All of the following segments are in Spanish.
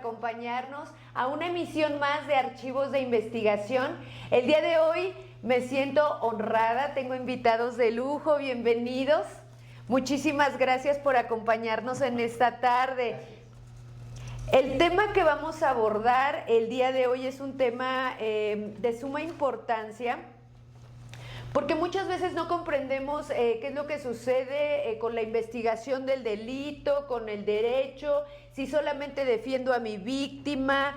acompañarnos a una emisión más de Archivos de Investigación. El día de hoy me siento honrada, tengo invitados de lujo, bienvenidos. Muchísimas gracias por acompañarnos en esta tarde. El tema que vamos a abordar el día de hoy es un tema de suma importancia, porque muchas veces no comprendemos qué es lo que sucede con la investigación del delito, con el derecho, si solamente defiendo a mi víctima,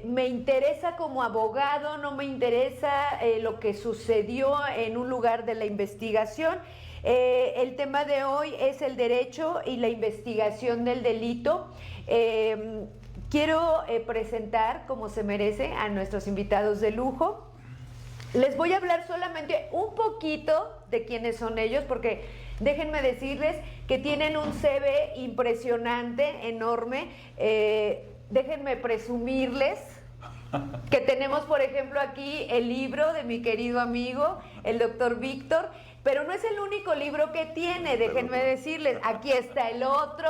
me interesa como abogado, no me interesa lo que sucedió en un lugar de la investigación. El tema de hoy es el derecho y la investigación del delito. Quiero presentar, como se merece, a nuestros invitados de lujo. Les voy a hablar solamente un poquito de quiénes son ellos, porque déjenme decirles que tienen un CV impresionante, enorme. Déjenme presumirles que tenemos, por ejemplo, aquí el libro de mi querido amigo, el doctor Víctor, pero no es el único libro que tiene, déjenme decirles, aquí está el otro.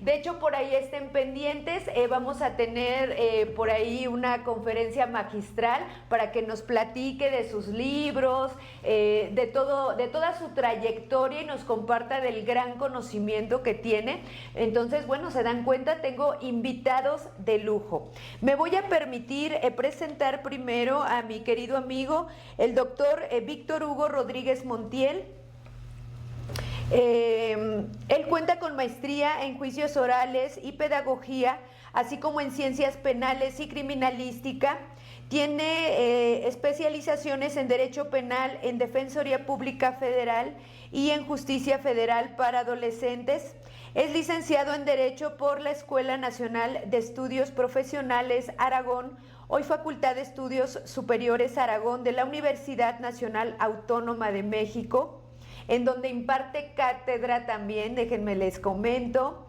De hecho, por ahí estén pendientes, vamos a tener por ahí una conferencia magistral para que nos platique de sus libros, de toda su trayectoria y nos comparta del gran conocimiento que tiene. Entonces, bueno, se dan cuenta, tengo invitados de lujo. Me voy a permitir presentar primero a mi querido amigo, el doctor Víctor Hugo Rodríguez Montiel. Él cuenta con maestría en juicios orales y pedagogía, así como en ciencias penales y criminalística. Tiene especializaciones en Derecho Penal, en Defensoría Pública Federal y en Justicia Federal para Adolescentes. Es licenciado en Derecho por la Escuela Nacional de Estudios Profesionales Aragón, hoy Facultad de Estudios Superiores Aragón de la Universidad Nacional Autónoma de México, en donde imparte cátedra también, déjenme les comento.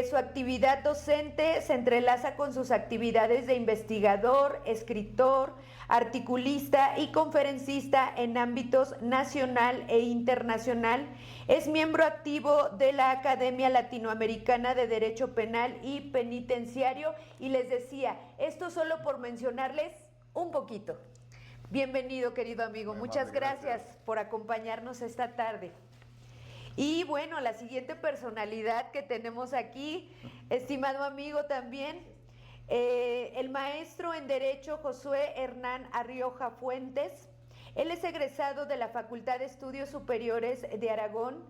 Su actividad docente se entrelaza con sus actividades de investigador, escritor, articulista y conferencista en ámbitos nacional e internacional. Es miembro activo de la Academia Latinoamericana de Derecho Penal y Penitenciario. Y les decía, esto solo por mencionarles un poquito. Bienvenido, querido amigo. Muchas gracias por acompañarnos esta tarde. Y bueno, la siguiente personalidad que tenemos aquí, estimado amigo también, el maestro en Derecho Josué Hernán Arrioja Fuentes. Él es egresado de la Facultad de Estudios Superiores de Aragón,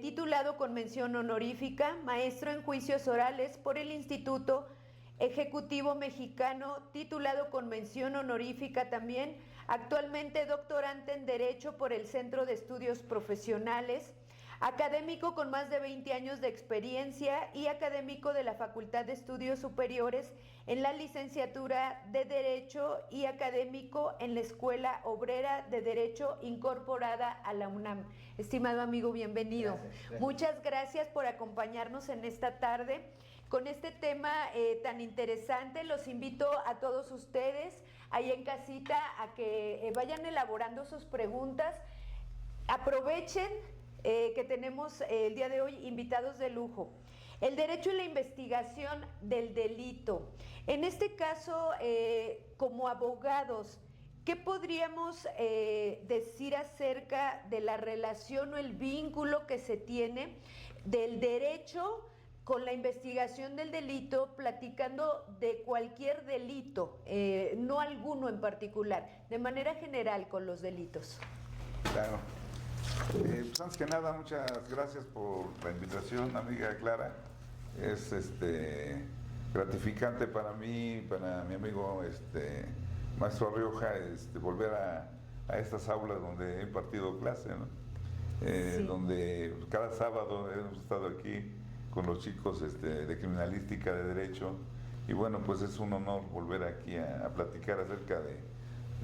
titulado con mención honorífica, maestro en juicios orales por el Instituto Ejecutivo Mexicano, titulado con mención honorífica también, actualmente doctorante en Derecho por el Centro de Estudios Profesionales, académico con más de 20 años de experiencia y académico de la Facultad de Estudios Superiores en la licenciatura de Derecho y académico en la Escuela Obrera de Derecho incorporada a la UNAM. Estimado amigo, bienvenido. Gracias. Muchas gracias por acompañarnos en esta tarde. Con este tema tan interesante, los invito a todos ustedes ahí en casita a que vayan elaborando sus preguntas. Aprovechen que tenemos el día de hoy invitados de lujo. El derecho y la investigación del delito. En este caso, como abogados, ¿qué podríamos decir acerca de la relación o el vínculo que se tiene del derecho con la investigación del delito, platicando de cualquier delito, no alguno en particular, de manera general con los delitos? Claro. Pues antes que nada, muchas gracias por la invitación, amiga Clara. Es gratificante para mí, para mi amigo maestro Arrioja, volver a estas aulas donde he impartido clase, ¿no? Sí. Donde cada sábado hemos estado aquí con los chicos de criminalística, de derecho, y bueno, pues es un honor volver aquí a platicar acerca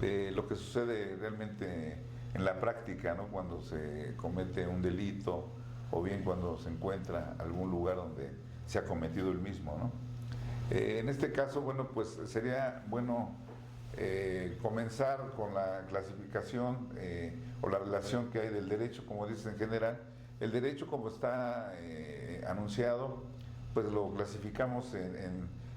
de lo que sucede realmente en la práctica, ¿no? Cuando se comete un delito o bien cuando se encuentra algún lugar donde se ha cometido el mismo, ¿no? En este caso, bueno, pues sería bueno comenzar con la clasificación o la relación que hay del derecho, como dices en general. El derecho, como está anunciado, pues lo clasificamos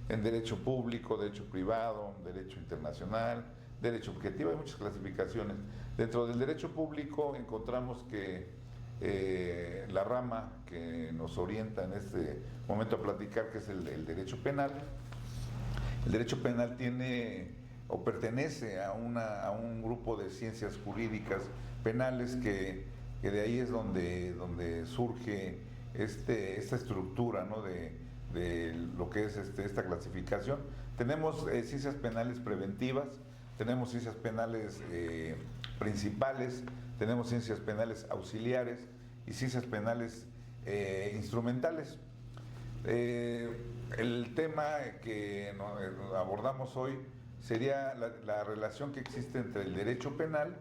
en derecho público, derecho privado, derecho internacional, derecho objetivo, hay muchas clasificaciones. Dentro del derecho público encontramos que la rama que nos orienta en este momento a platicar, que es el derecho penal. El derecho penal tiene o pertenece a un grupo de ciencias jurídicas penales que de ahí es donde surge esta estructura, ¿no?, de lo que es esta clasificación. Tenemos ciencias penales preventivas, tenemos ciencias penales principales, tenemos ciencias penales auxiliares y ciencias penales instrumentales. El tema que abordamos hoy sería la relación que existe entre el derecho penal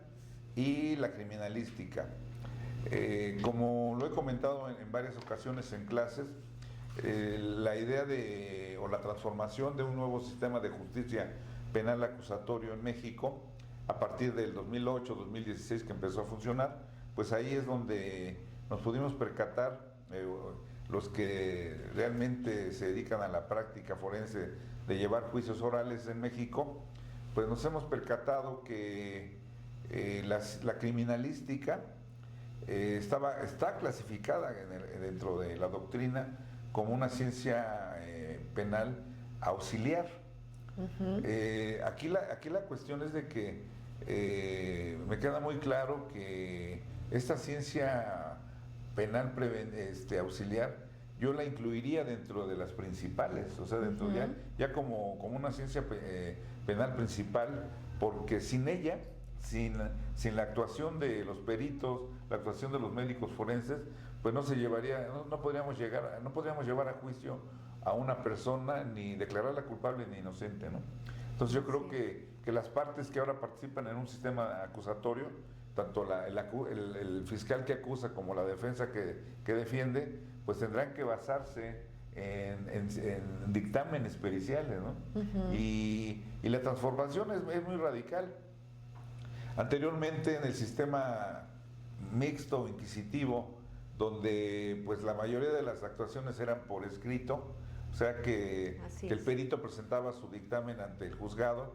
y la criminalística. Como lo he comentado en varias ocasiones en clases, la idea o la transformación de un nuevo sistema de justicia penal acusatorio en México, a partir del 2008-2016 que empezó a funcionar, pues ahí es donde nos pudimos percatar, los que realmente se dedican a la práctica forense de llevar juicios orales en México, pues nos hemos percatado que la criminalística está clasificada dentro de la doctrina como una ciencia penal auxiliar. Aquí la cuestión es de que me queda muy claro que esta ciencia penal auxiliar yo la incluiría dentro de las principales, o sea, dentro ya como una ciencia penal principal, porque sin ella, sin la actuación de los peritos, la actuación de los médicos forenses, pues no podríamos llevar a juicio a una persona, ni declararla culpable ni inocente, ¿no? Entonces yo creo que las partes que ahora participan en un sistema acusatorio, tanto el fiscal que acusa como la defensa que defiende, pues tendrán que basarse en dictámenes periciales, ¿no? Y la transformación es muy radical. Anteriormente en el sistema mixto inquisitivo, donde pues la mayoría de las actuaciones eran por escrito, o sea que el perito presentaba su dictamen ante el juzgado,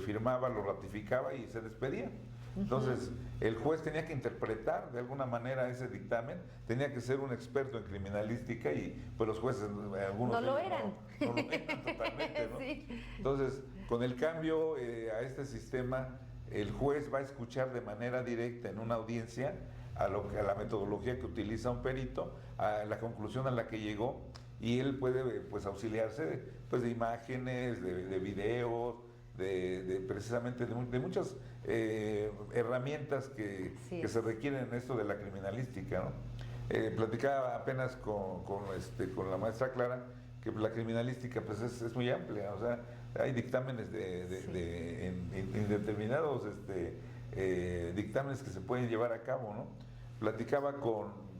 firmaba, lo ratificaba y se despedía. Entonces, el juez tenía que interpretar de alguna manera ese dictamen, tenía que ser un experto en criminalística y pues los jueces, algunos no lo eran. No lo eran totalmente, ¿no? Sí. Entonces, con el cambio a este sistema, el juez va a escuchar de manera directa en una audiencia a la metodología que utiliza un perito, a la conclusión a la que llegó, y él puede pues auxiliarse pues de imágenes, de videos, precisamente de muchas herramientas que se requieren en esto de la criminalística, ¿no? Platicaba apenas con la maestra Clara que la criminalística pues es muy amplia, o sea, hay dictámenes en determinados dictámenes que se pueden llevar a cabo, ¿no? Platicaba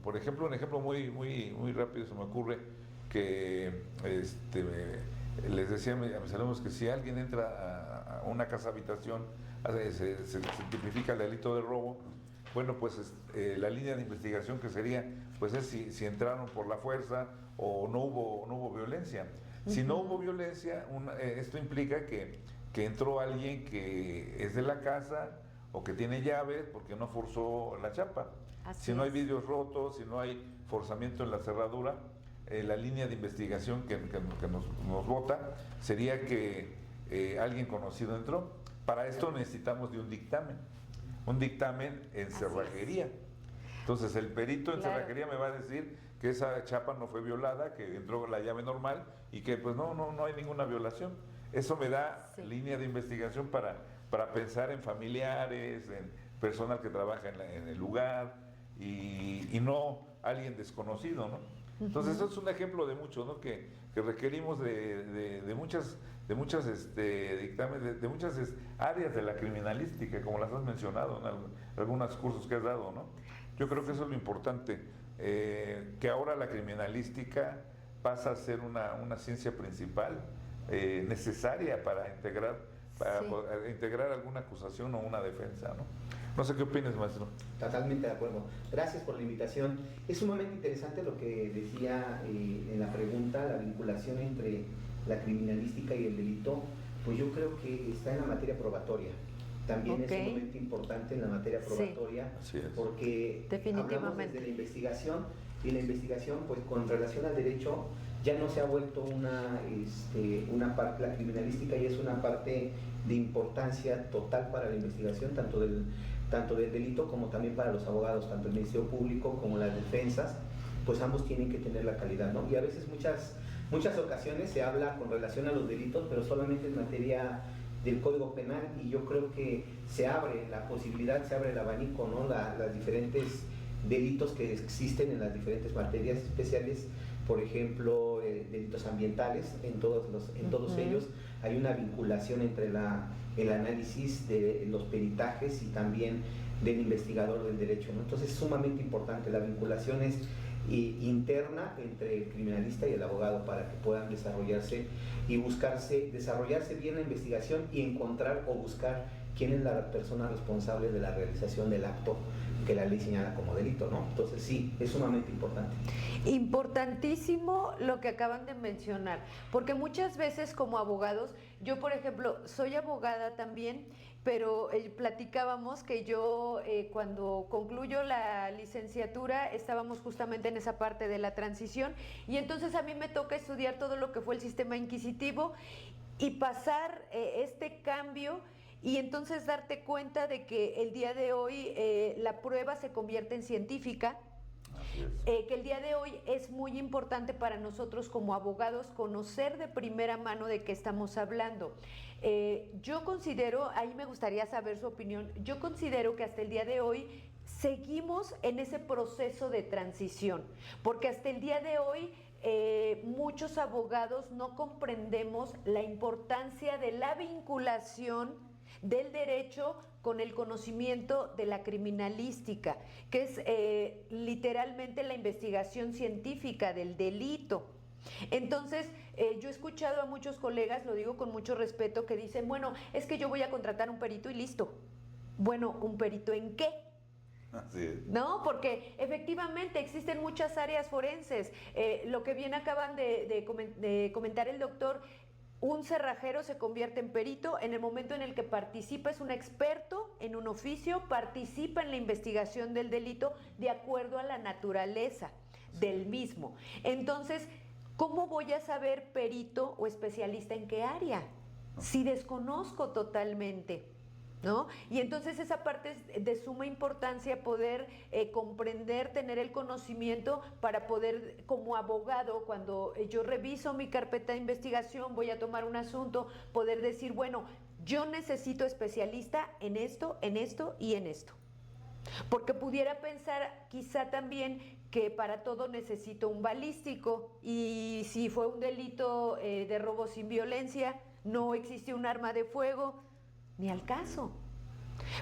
por ejemplo, un ejemplo muy, muy, muy rápido se me ocurre, que les decía a mis alumnos que si alguien entra a una casa habitación, se tipifica el delito de robo. Bueno, pues la línea de investigación que sería, pues es si entraron por la fuerza o no hubo violencia. Si no hubo violencia, esto implica que entró alguien que es de la casa o que tiene llaves porque no forzó la chapa. Si no hay vidrios rotos, si no hay forzamiento en la cerradura, la línea de investigación que nos vota sería que alguien conocido entró. Para esto necesitamos de un dictamen en cerrajería. Entonces el perito en cerrajería me va a decir que esa chapa no fue violada, que entró la llave normal y que pues no hay ninguna violación. Eso me da línea de investigación para pensar en familiares, en personal que trabaja en el lugar y no alguien desconocido, ¿no? Entonces eso es un ejemplo de mucho, ¿no? Que requerimos de muchas dictámenes, de muchas áreas de la criminalística, como las has mencionado en algunos cursos que has dado, ¿no? Yo creo que eso es lo importante, que ahora la criminalística pasa a ser una ciencia principal, necesaria para integrar alguna acusación o una defensa, ¿no? No sé qué opinas, maestro. Totalmente de acuerdo. Gracias por la invitación. Es sumamente interesante lo que decía en la pregunta, la vinculación entre la criminalística y el delito, pues yo creo que está en la materia probatoria. También es sumamente importante en la materia probatoria, porque hablamos desde la investigación, y la investigación, pues con relación al derecho, ya no se ha vuelto una parte, la criminalística ya es una parte de importancia total para la investigación, tanto del delito como también para los abogados, tanto el Ministerio Público como las defensas, pues ambos tienen que tener la calidad, ¿no? Y a veces muchas ocasiones se habla con relación a los delitos, pero solamente en materia del Código Penal, y yo creo que se abre la posibilidad, se abre el abanico, ¿no? Las diferentes delitos que existen en las diferentes materias especiales, por ejemplo, delitos ambientales, en todos ellos hay una vinculación entre el análisis de los peritajes y también del investigador del derecho, ¿no? Entonces es sumamente importante, la vinculación es interna entre el criminalista y el abogado para que puedan desarrollarse y desarrollarse bien la investigación y encontrar o buscar quién es la persona responsable de la realización del acto que la ley señala como delito, ¿no? Entonces sí, es sumamente importante. Importantísimo lo que acaban de mencionar, porque muchas veces como abogados, yo por ejemplo soy abogada también, pero platicábamos que yo cuando concluyo la licenciatura estábamos justamente en esa parte de la transición, y entonces a mí me toca estudiar todo lo que fue el sistema inquisitivo y pasar este cambio. Y entonces darte cuenta de que el día de hoy la prueba se convierte en científica, que el día de hoy es muy importante para nosotros como abogados conocer de primera mano de qué estamos hablando. Yo considero, ahí me gustaría saber su opinión, yo considero que hasta el día de hoy seguimos en ese proceso de transición, porque hasta el día de hoy muchos abogados no comprendemos la importancia de la vinculación del derecho con el conocimiento de la criminalística, que es literalmente la investigación científica del delito. Entonces, yo he escuchado a muchos colegas, lo digo con mucho respeto, que dicen, bueno, es que yo voy a contratar un perito y listo. Bueno, ¿un perito en qué? Así es. No, porque efectivamente existen muchas áreas forenses. Lo que bien acaban de comentar el doctor, un cerrajero se convierte en perito en el momento en el que participa, es un experto en un oficio, participa en la investigación del delito de acuerdo a la naturaleza del mismo. Entonces, ¿cómo voy a saber perito o especialista en qué área? Si desconozco totalmente, ¿no? Y entonces esa parte es de suma importancia, poder comprender, tener el conocimiento para poder, como abogado, cuando yo reviso mi carpeta de investigación, voy a tomar un asunto, poder decir, bueno, yo necesito especialista en esto y en esto. Porque pudiera pensar quizá también que para todo necesito un balístico, y si fue un delito de robo sin violencia, no existe un arma de fuego, ni al caso.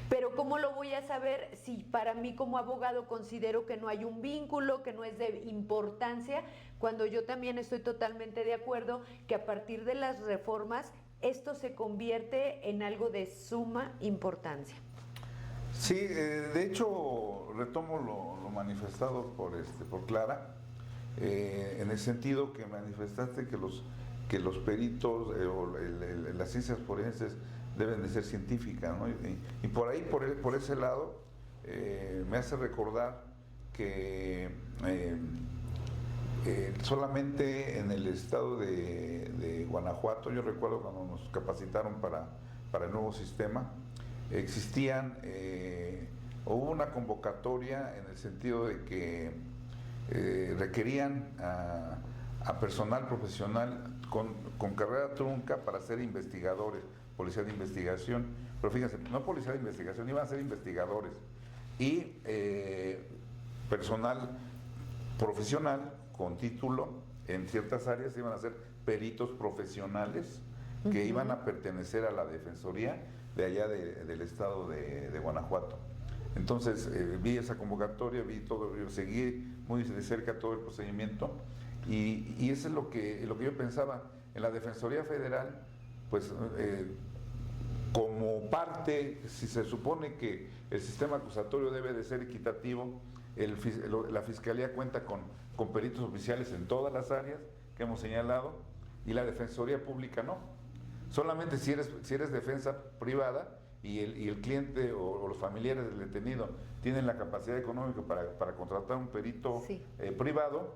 Pero ¿cómo lo voy a saber si para mí como abogado considero que no hay un vínculo, que no es de importancia, cuando yo también estoy totalmente de acuerdo que a partir de las reformas esto se convierte en algo de suma importancia? Sí, de hecho retomo lo manifestado por Clara, en el sentido que manifestaste que los peritos o las ciencias forenses deben de ser científicas, ¿no? Y por ahí, por ese lado, me hace recordar que solamente en el estado de Guanajuato, yo recuerdo cuando nos capacitaron para el nuevo sistema, hubo una convocatoria en el sentido de que requerían a personal profesional con carrera trunca para ser investigadores, policía de investigación, pero fíjense, no policía de investigación, iban a ser investigadores, y personal profesional con título en ciertas áreas iban a ser peritos profesionales que iban a pertenecer a la Defensoría de allá del estado de Guanajuato. Entonces vi esa convocatoria, vi todo, yo seguí muy de cerca todo el procedimiento, y eso es lo que yo pensaba. En la Defensoría Federal, pues como parte, si se supone que el sistema acusatorio debe de ser equitativo, la Fiscalía cuenta con peritos oficiales en todas las áreas que hemos señalado, y la Defensoría Pública no. Solamente si eres defensa privada y el cliente o los familiares del detenido tienen la capacidad económica para contratar un perito privado,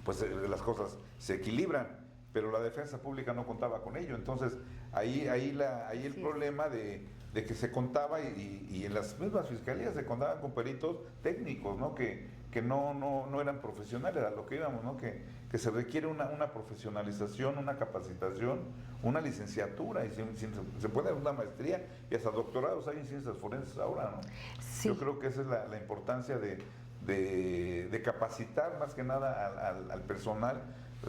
pues las cosas se equilibran, pero la defensa pública no contaba con ello. Entonces ahí el problema de que se contaba y en las mismas fiscalías se contaban con peritos técnicos, ¿no? Que no eran profesionales, a lo que íbamos, ¿no? Que se requiere una profesionalización, una capacitación, una licenciatura, y se puede una maestría y hasta doctorados hay en ciencias forenses ahora, ¿no? Sí. Yo creo que esa es la importancia de capacitar más que nada al personal,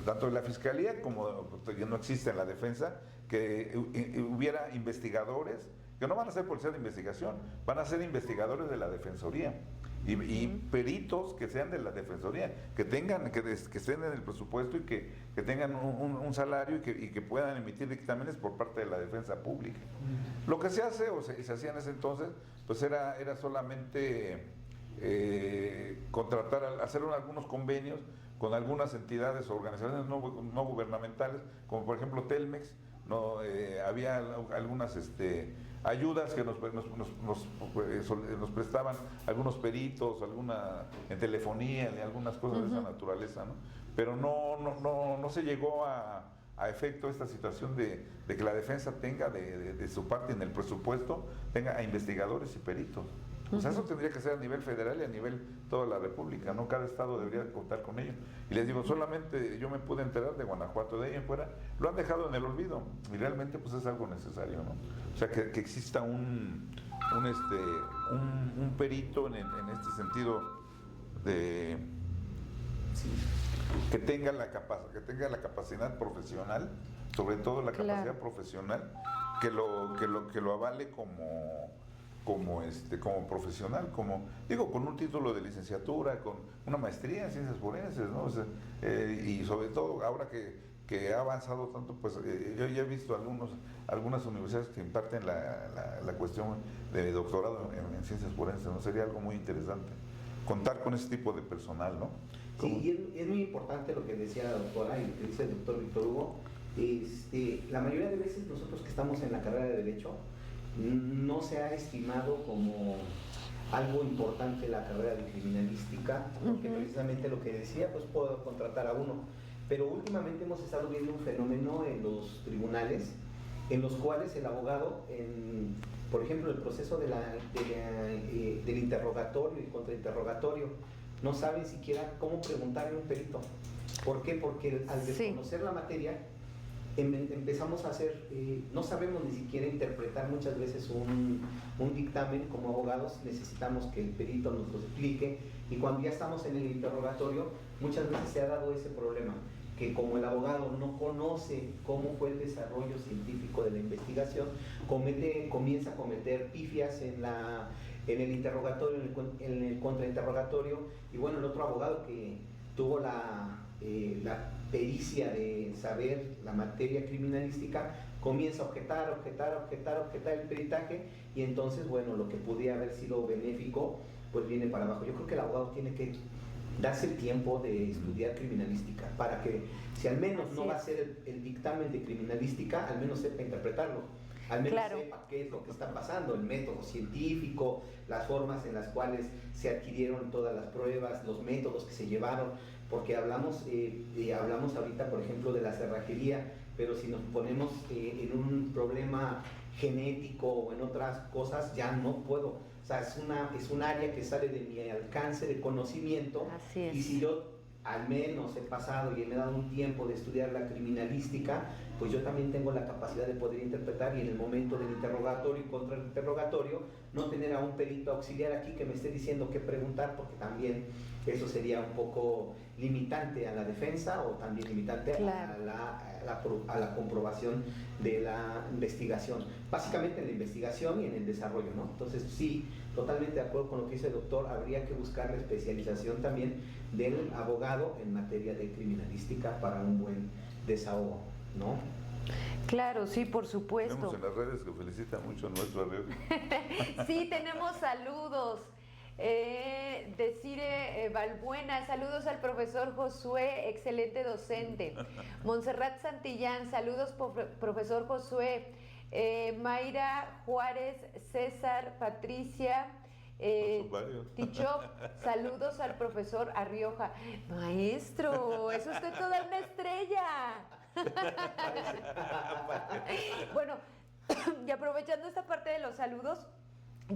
tanto en la fiscalía como que no existe en la defensa, que hubiera investigadores que no van a ser policías de investigación, van a ser investigadores de la defensoría y peritos que sean de la defensoría, que estén en el presupuesto y que tengan un salario y que puedan emitir dictámenes por parte de la defensa pública. Lo que se hace o se hacía en ese entonces, pues era solamente hacer algunos convenios con algunas entidades o organizaciones no gubernamentales, como por ejemplo Telmex. Había algunas ayudas que nos prestaban algunos peritos, en telefonía y algunas cosas de esa naturaleza, ¿no? Pero no se llegó a efecto esta situación de que la defensa tenga de su parte en el presupuesto, tenga a investigadores y peritos. O sea, eso tendría que ser a nivel federal y a nivel toda la República, ¿no? Cada estado debería contar con ello. Y les digo, solamente yo me pude enterar de Guanajuato, de ahí en fuera, lo han dejado en el olvido, y realmente pues es algo necesario, ¿no? O sea, que exista un perito en este sentido de que tenga la capacidad profesional, sobre todo la capacidad profesional, que lo avale como profesional, con un título de licenciatura, con una maestría en ciencias forenses, ¿no? O sea, y sobre todo ahora que ha avanzado tanto, pues yo ya he visto algunas universidades que imparten la cuestión de doctorado en ciencias forenses, ¿no? Sería algo muy interesante contar con ese tipo de personal, ¿no? Sí, y es muy importante lo que decía la doctora y lo que dice el doctor Víctor Hugo. La mayoría de veces nosotros que estamos en la carrera de Derecho, no se ha estimado como algo importante la carrera de criminalística, porque precisamente lo que decía, pues puedo contratar a uno. Pero últimamente hemos estado viendo un fenómeno en los tribunales, en los cuales el abogado, por ejemplo, el proceso del interrogatorio y contrainterrogatorio, no sabe siquiera cómo preguntarle a un perito. ¿Por qué? Porque al desconocer la materia, empezamos a hacer, no sabemos ni siquiera interpretar muchas veces un dictamen. Como abogados necesitamos que el perito nos lo explique, y cuando ya estamos en el interrogatorio muchas veces se ha dado ese problema, que como el abogado no conoce cómo fue el desarrollo científico de la investigación, comienza a cometer pifias en el interrogatorio, en el contrainterrogatorio, y bueno, el otro abogado que tuvo la pericia de saber la materia criminalística comienza a objetar el peritaje, y entonces, bueno, lo que podía haber sido benéfico pues viene para abajo. Yo creo que el abogado tiene que darse el tiempo de estudiar criminalística, para que si al menos no va a ser el dictamen de criminalística, al menos sepa interpretarlo, al menos sepa qué es lo que está pasando, el método científico, las formas en las cuales se adquirieron todas las pruebas, los métodos que se llevaron, porque hablamos ahorita, por ejemplo, de la cerrajería, pero si nos ponemos en un problema genético o en otras cosas, ya no puedo. O sea, es un área que sale de mi alcance de conocimiento. Así es. Y si yo al menos he pasado y me he dado un tiempo de estudiar la criminalística, pues yo también tengo la capacidad de poder interpretar, y en el momento del interrogatorio y contrainterrogatorio no tener a un perito auxiliar aquí que me esté diciendo qué preguntar, porque también eso sería un poco limitante a la defensa, o también limitante a la comprobación de la investigación, básicamente en la investigación y en el desarrollo, ¿no? Entonces sí, totalmente de acuerdo con lo que dice el doctor, habría que buscar la especialización también del abogado en materia de criminalística para un buen desahogo, ¿no? Claro, sí, por supuesto. Tenemos en las redes que felicitan mucho a nuestro red. Sí, tenemos saludos. Desire Balbuena, saludos al profesor Josué, excelente docente. Montserrat Santillán, saludos profesor Josué. Mayra Juárez, César, Patricia, Tichop, saludos al profesor Arrioja. Maestro, es usted toda una estrella. Bueno, y aprovechando esta parte de los saludos,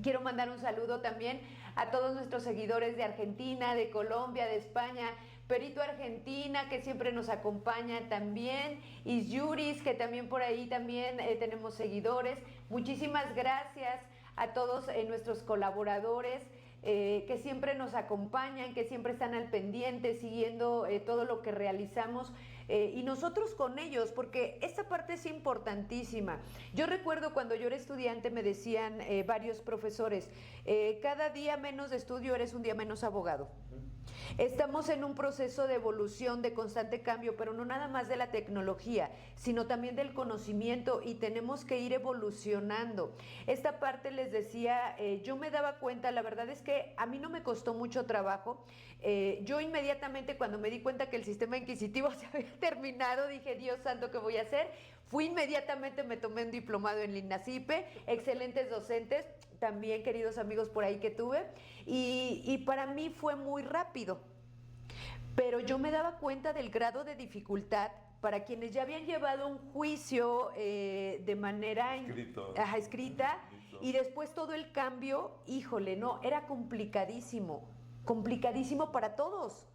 quiero mandar un saludo también a todos nuestros seguidores de Argentina, de Colombia, de España, Perito Argentina, que siempre nos acompaña también, y Yuris, que también por ahí también tenemos seguidores. Muchísimas gracias a todos nuestros colaboradores que siempre nos acompañan, que siempre están al pendiente, siguiendo todo lo que realizamos. Y nosotros con ellos, porque esta parte es importantísima. Yo recuerdo cuando yo era estudiante me decían varios profesores, cada día menos de estudio eres un día menos abogado. Estamos en un proceso de evolución, de constante cambio, pero no nada más de la tecnología, sino también del conocimiento, y tenemos que ir evolucionando. Esta parte, les decía, yo me daba cuenta, la verdad es que a mí no me costó mucho trabajo. Yo inmediatamente, cuando me di cuenta que el sistema inquisitivo se había terminado, dije, Dios santo, ¿qué voy a hacer? Fui inmediatamente, me tomé un diplomado en Linnacipe, excelentes docentes, también queridos amigos por ahí que tuve, y para mí fue muy rápido, pero yo me daba cuenta del grado de dificultad para quienes ya habían llevado un juicio de manera escrita, y después todo el cambio, híjole, no, era complicadísimo para todos.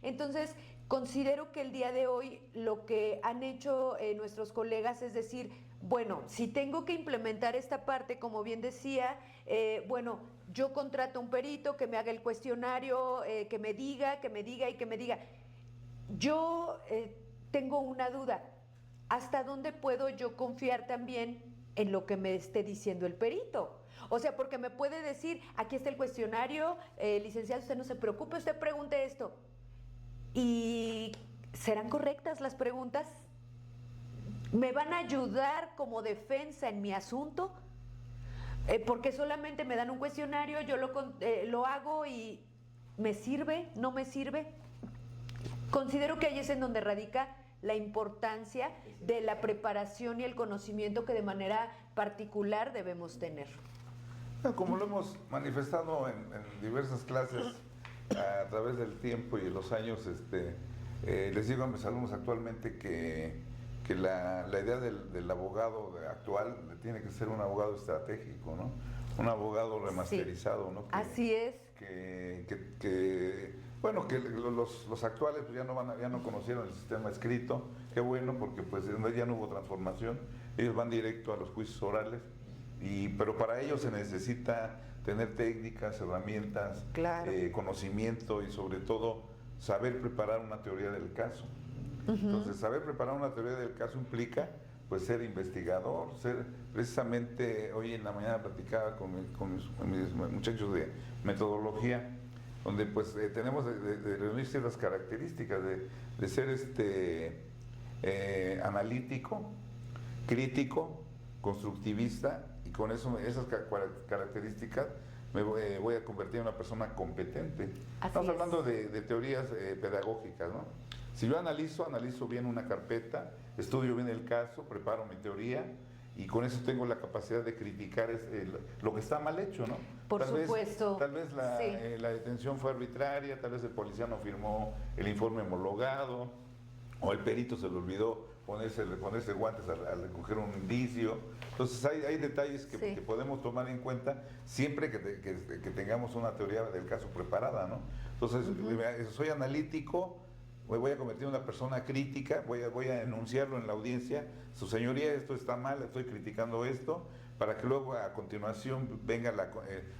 Entonces, considero que el día de hoy lo que han hecho nuestros colegas es decir, bueno, si tengo que implementar esta parte, como bien decía, bueno, yo contrato a un perito que me haga el cuestionario, que me diga. Yo tengo una duda, ¿hasta dónde puedo yo confiar también en lo que me esté diciendo el perito? O sea, porque me puede decir, aquí está el cuestionario, licenciado, usted no se preocupe, usted pregunte esto. ¿Y serán correctas las preguntas? ¿Me van a ayudar como defensa en mi asunto? Porque solamente me dan un cuestionario, yo lo hago y ¿me sirve? ¿No me sirve? Considero que ahí es en donde radica la importancia de la preparación y el conocimiento que de manera particular debemos tener. Como lo hemos manifestado en diversas clases a través del tiempo y los años, les digo a mis alumnos actualmente que la idea del abogado actual tiene que ser un abogado estratégico, ¿no? Un abogado remasterizado, ¿no? Así es. Bueno, que los actuales pues ya no conocieron el sistema escrito, qué bueno, porque pues ya no hubo transformación, ellos van directo a los juicios orales, pero para ello se necesita tener técnicas, herramientas, claro, conocimiento y sobre todo saber preparar una teoría del caso. Entonces, saber preparar una teoría del caso implica pues ser investigador, ser precisamente, hoy en la mañana platicaba con mis muchachos de metodología, donde pues tenemos de reunir ciertas características de ser analítico, crítico, constructivista, y con esas características me voy a convertir en una persona competente. Estamos hablando de teorías pedagógicas, ¿no? Si yo analizo bien una carpeta, estudio bien el caso, preparo mi teoría y con eso tengo la capacidad de criticar lo que está mal hecho, ¿no? Por supuesto. Tal vez la detención fue arbitraria, tal vez el policía no firmó el informe homologado, o el perito se le olvidó ponerse guantes al recoger un indicio. Entonces hay detalles que podemos tomar en cuenta siempre que tengamos una teoría del caso preparada, ¿no? Entonces, soy analítico, me voy a convertir en una persona crítica, voy a enunciarlo en la audiencia, su señoría, esto está mal, estoy criticando esto, para que luego a continuación venga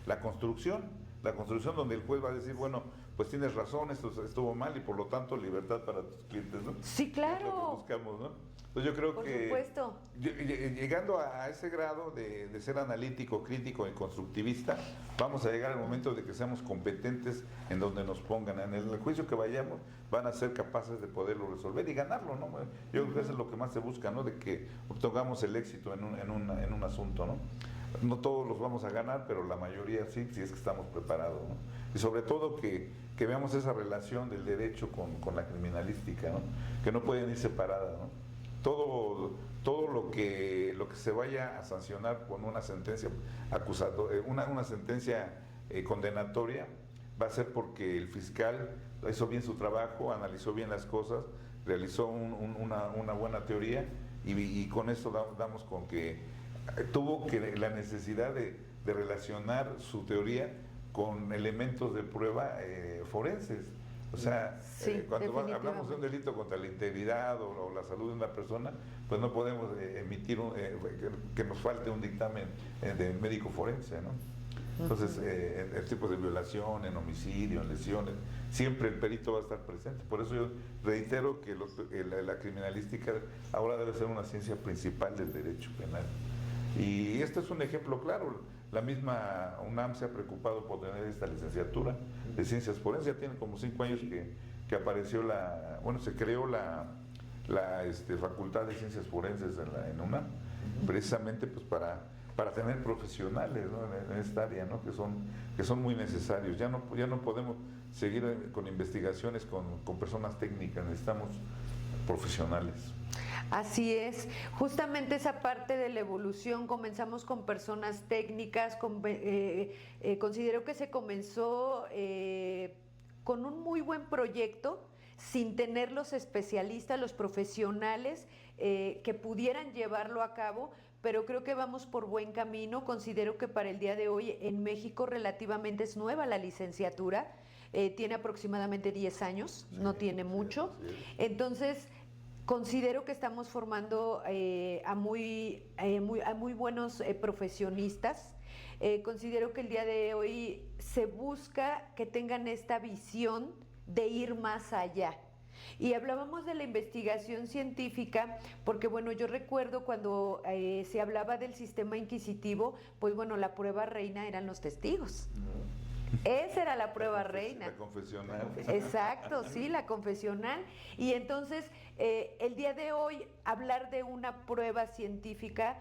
la construcción donde el juez va a decir, bueno, pues tienes razón, esto estuvo mal y por lo tanto libertad para tus clientes, ¿no? Sí, claro. Es lo que buscamos, ¿no? Entonces yo creo que supuesto, llegando a ese grado de ser analítico, crítico y constructivista, vamos a llegar al momento de que seamos competentes en donde nos pongan. En el juicio que vayamos, van a ser capaces de poderlo resolver y ganarlo, ¿no? Yo creo que eso es lo que más se busca, ¿no? De que obtengamos el éxito en un asunto, ¿no? no todos los vamos a ganar, pero la mayoría sí, si es que estamos preparados, ¿no? Y sobre todo que veamos esa relación del derecho con la criminalística, ¿no? Que no pueden ir separadas, ¿no? Todo lo que se vaya a sancionar con una sentencia una sentencia condenatoria, va a ser porque el fiscal hizo bien su trabajo, analizó bien las cosas, realizó una buena teoría, y con eso damos con que tuvo la necesidad de relacionar su teoría con elementos de prueba forenses. O sea, sí, cuando hablamos de un delito contra la integridad o la salud de una persona, pues no podemos emitir que nos falte un dictamen de médico forense, ¿no? Entonces, en tipos de violación, en homicidio, en lesiones, siempre el perito va a estar presente. Por eso yo reitero que la criminalística ahora debe ser una ciencia principal del derecho penal. Y este es un ejemplo claro. La misma UNAM se ha preocupado por tener esta licenciatura de ciencias forenses. Ya tiene como 5 años que apareció se creó la Facultad de Ciencias Forenses en UNAM, precisamente pues para tener profesionales, ¿no?, en esta área, ¿no?, que son muy necesarios. Ya no podemos seguir con investigaciones con personas técnicas, necesitamos profesionales. Así es, justamente esa parte de la evolución, comenzamos con personas técnicas, considero que se comenzó con un muy buen proyecto, sin tener los especialistas, los profesionales que pudieran llevarlo a cabo, pero creo que vamos por buen camino. Considero que para el día de hoy en México relativamente es nueva la licenciatura, tiene aproximadamente 10 años, no tiene mucho, entonces considero que estamos formando a muy buenos profesionistas. Considero que el día de hoy se busca que tengan esta visión de ir más allá. Y hablábamos de la investigación científica, porque bueno, yo recuerdo cuando se hablaba del sistema inquisitivo, pues bueno, la prueba reina eran los testigos. Esa era la prueba reina. La confesional. Exacto, sí, la confesional. Y entonces, el día de hoy, hablar de una prueba científica,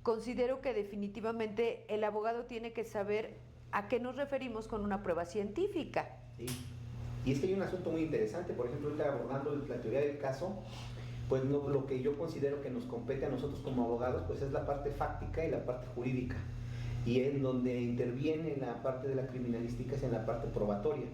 considero que definitivamente el abogado tiene que saber a qué nos referimos con una prueba científica. Sí. Y es que hay un asunto muy interesante, por ejemplo, ahorita abordando la teoría del caso, pues lo que yo considero que nos compete a nosotros como abogados, pues es la parte fáctica y la parte jurídica. Y en donde interviene la parte de la criminalística es en la parte probatoria.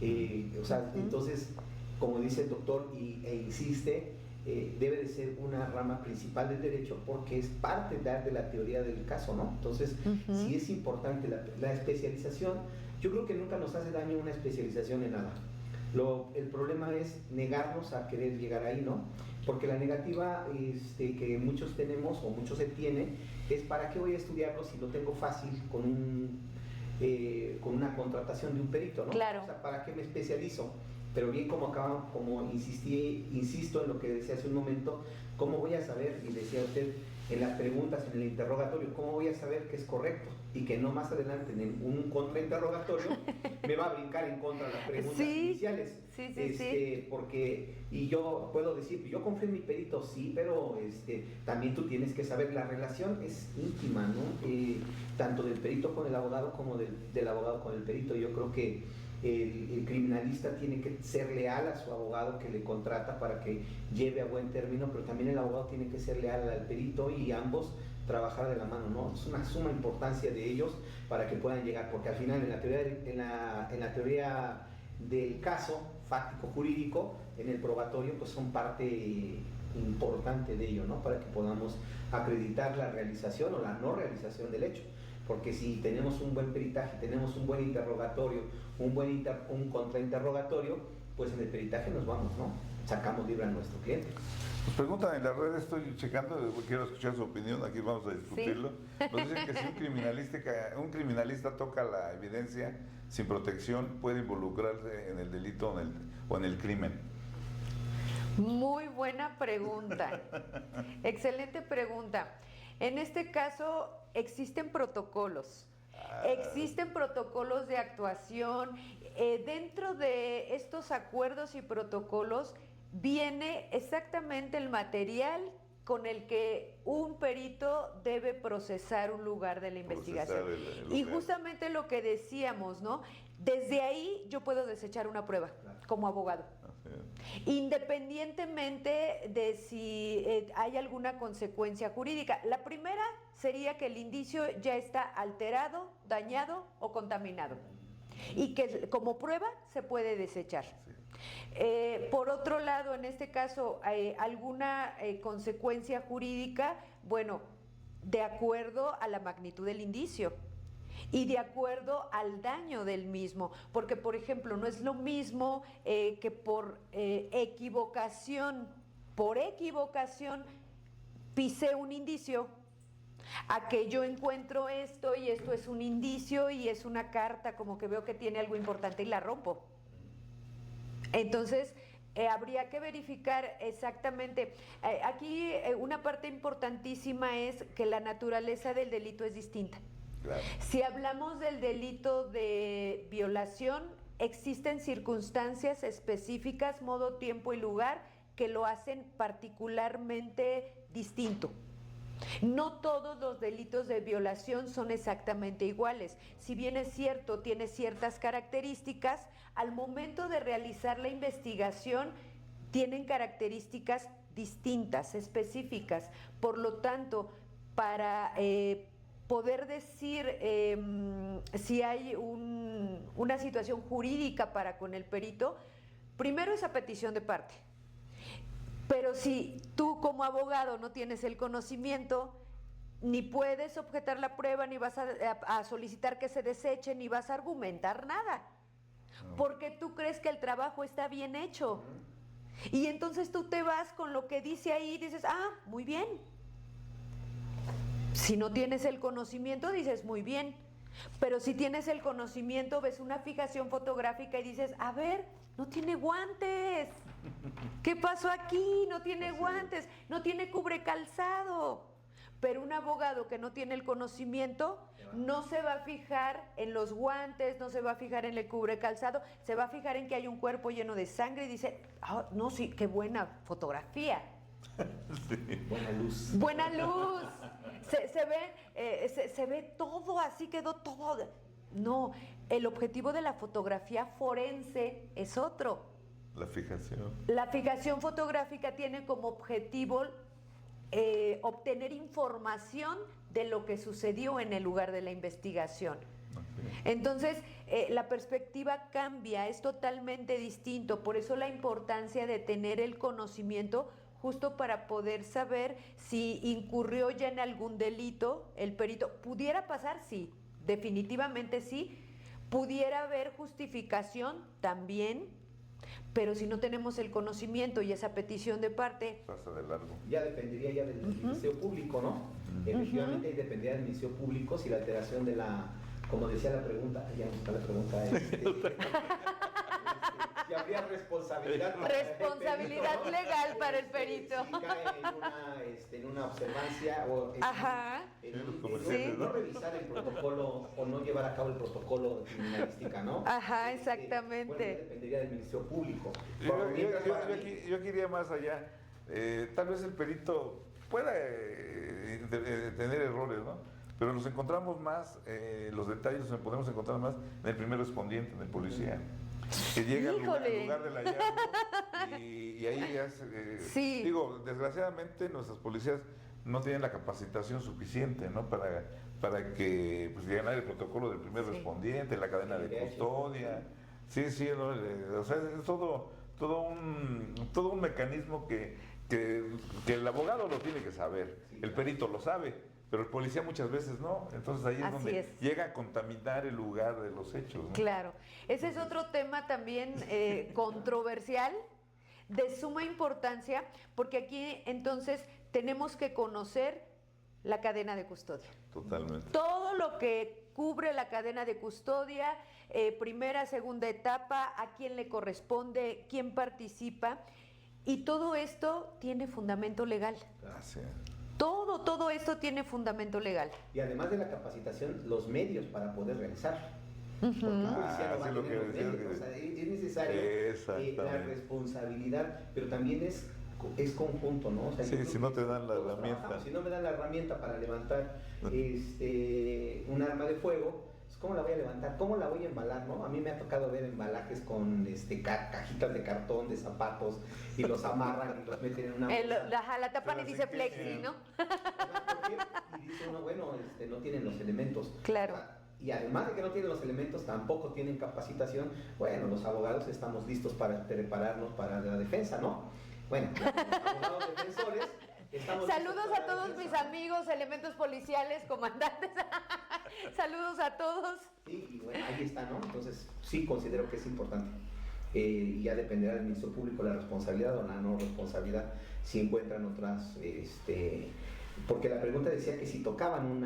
Entonces, como dice el doctor e insiste, debe de ser una rama principal del derecho porque es parte de la teoría del caso, ¿no? Entonces, sí es importante la especialización. Yo creo que nunca nos hace daño una especialización en nada. El problema es negarnos a querer llegar ahí, ¿no? Porque la negativa que muchos tenemos o muchos se tiene es ¿para qué voy a estudiarlo si lo tengo fácil con una contratación de un perito, ¿no? Claro. O sea, ¿para qué me especializo? Pero bien como insisto en lo que decía hace un momento, ¿cómo voy a saber? Y decía usted en las preguntas, en el interrogatorio, ¿cómo voy a saber que es correcto? Y que no más adelante en un contrainterrogatorio me va a brincar en contra de las preguntas iniciales. Sí. Y yo puedo decir, yo confío en mi perito, sí, pero también tú tienes que saber, la relación es íntima, ¿no? Tanto del perito con el abogado como del abogado con el perito. Yo creo que el criminalista tiene que ser leal a su abogado que le contrata para que lleve a buen término, pero también el abogado tiene que ser leal al perito y ambos trabajar de la mano, ¿no? Es una suma importancia de ellos para que puedan llegar, porque al final en la teoría del caso fáctico jurídico, en el probatorio, pues son parte importante de ello, ¿no? Para que podamos acreditar la realización o la no realización del hecho. Porque si tenemos un buen peritaje, tenemos un buen interrogatorio, un contrainterrogatorio, pues en el peritaje nos vamos, ¿no? Sacamos libre a nuestro cliente. Nos preguntan en la red, estoy checando, quiero escuchar su opinión, aquí vamos a discutirlo. ¿Sí? Nos dicen que si un criminalista toca la evidencia sin protección, puede involucrarse en el delito o en el crimen. Muy buena pregunta. Excelente pregunta. En este caso, existen protocolos. Existen protocolos de actuación. Dentro de estos acuerdos y protocolos viene exactamente el material con el que un perito debe procesar un lugar de la investigación. Y justamente lo que decíamos, ¿no? Desde ahí yo puedo desechar una prueba como abogado. Independientemente de si hay alguna consecuencia jurídica. La primera sería que el indicio ya está alterado, dañado o contaminado. Y que como prueba se puede desechar. Por otro lado, en este caso, alguna consecuencia jurídica, bueno, de acuerdo a la magnitud del indicio y de acuerdo al daño del mismo, porque por ejemplo no es lo mismo que por equivocación pisé un indicio, a que yo encuentro esto y esto es un indicio y es una carta como que veo que tiene algo importante y la rompo. Entonces, habría que verificar exactamente. Aquí una parte importantísima es que la naturaleza del delito es distinta. Claro. Si hablamos del delito de violación, existen circunstancias específicas, modo, tiempo y lugar que lo hacen particularmente distinto. No todos los delitos de violación son exactamente iguales. Si bien es cierto, tiene ciertas características, al momento de realizar la investigación tienen características distintas, específicas. Por lo tanto, para poder decir si hay una situación jurídica para con el perito, primero es a petición de parte. Pero si tú como abogado no tienes el conocimiento, ni puedes objetar la prueba, ni vas a solicitar que se deseche, ni vas a argumentar nada. Porque tú crees que el trabajo está bien hecho. Y entonces tú te vas con lo que dice ahí y dices, muy bien. Si no tienes el conocimiento, dices, muy bien. Pero si tienes el conocimiento, ves una fijación fotográfica y dices, a ver, no tiene guantes. ¿Qué pasó aquí? No tiene guantes, no tiene cubrecalzado. Pero un abogado que no tiene el conocimiento no se va a fijar en los guantes, no se va a fijar en el cubrecalzado, se va a fijar en que hay un cuerpo lleno de sangre y dice, no, sí, qué buena fotografía. Sí. Buena luz. Buena luz. Se ve todo, así quedó todo. No, el objetivo de la fotografía forense es otro. La fijación. La fijación fotográfica tiene como objetivo obtener información de lo que sucedió en el lugar de la investigación. Okay. Entonces, la perspectiva cambia, es totalmente distinto. Por eso la importancia de tener el conocimiento justo para poder saber si incurrió ya en algún delito el perito. ¿Pudiera pasar? Sí, definitivamente sí. ¿Pudiera haber justificación? También. Pero si no tenemos el conocimiento y esa petición de parte, pasa de largo. Ya dependería ya del Ministerio Público, ¿no? Efectivamente dependería del Ministerio Público si la alteración de la, como decía la pregunta, ya no está la pregunta, si habría responsabilidad. Responsabilidad legal para el perito. Si cae en una observancia o no revisar el protocolo o no llevar a cabo el protocolo de criminalística, ¿no? Ajá, exactamente. Bueno, dependería del Ministerio Público. Yo quería más allá. Tal vez el perito pueda tener errores, ¿no? Pero nos encontramos más, los detalles nos podemos encontrar más en el primer respondiente, en el policía. Que llega al lugar del hallazgo y ahí hace, digo, desgraciadamente nuestras policías no tienen la capacitación suficiente, ¿no? Para que pues ganar el protocolo del primer respondiente, la cadena de custodia. Sí, ¿no? O sea, es todo un mecanismo que el abogado lo tiene que saber, el perito lo sabe, pero el policía muchas veces no. Entonces ahí es donde llega a contaminar el lugar de los hechos, ¿no? Claro, ese es otro tema también controversial, de suma importancia, porque aquí entonces tenemos que conocer la cadena de custodia. Totalmente. Todo lo que cubre la cadena de custodia, primera, segunda etapa, a quién le corresponde, quién participa, y todo esto tiene fundamento legal. Gracias. Todo esto tiene fundamento legal. Y además de la capacitación, los medios para poder realizar. Es necesario la responsabilidad, pero también es es conjunto, ¿no? O sea, sí, si no te dan la herramienta. Si no me dan la herramienta para levantar un arma de fuego, pues ¿cómo la voy a levantar? ¿Cómo la voy a embalar, no? A mí me ha tocado ver embalajes con cajitas de cartón, de zapatos, y los amarran y los meten en una bolsa. La tapan y dice flexi, ¿no? Y dice uno, bueno, no tienen los elementos. Claro. Y además de que no tienen los elementos, tampoco tienen capacitación. Bueno, los abogados estamos listos para prepararnos para la defensa, ¿no? Bueno, los abogados defensores estamos saludos a todos mis amigos, elementos policiales, comandantes. Saludos a todos. Sí, y bueno, ahí está, ¿no? Entonces, sí considero que es importante. Y ya dependerá del Ministerio Público la responsabilidad o la no responsabilidad, si encuentran otras, porque la pregunta decía que si tocaban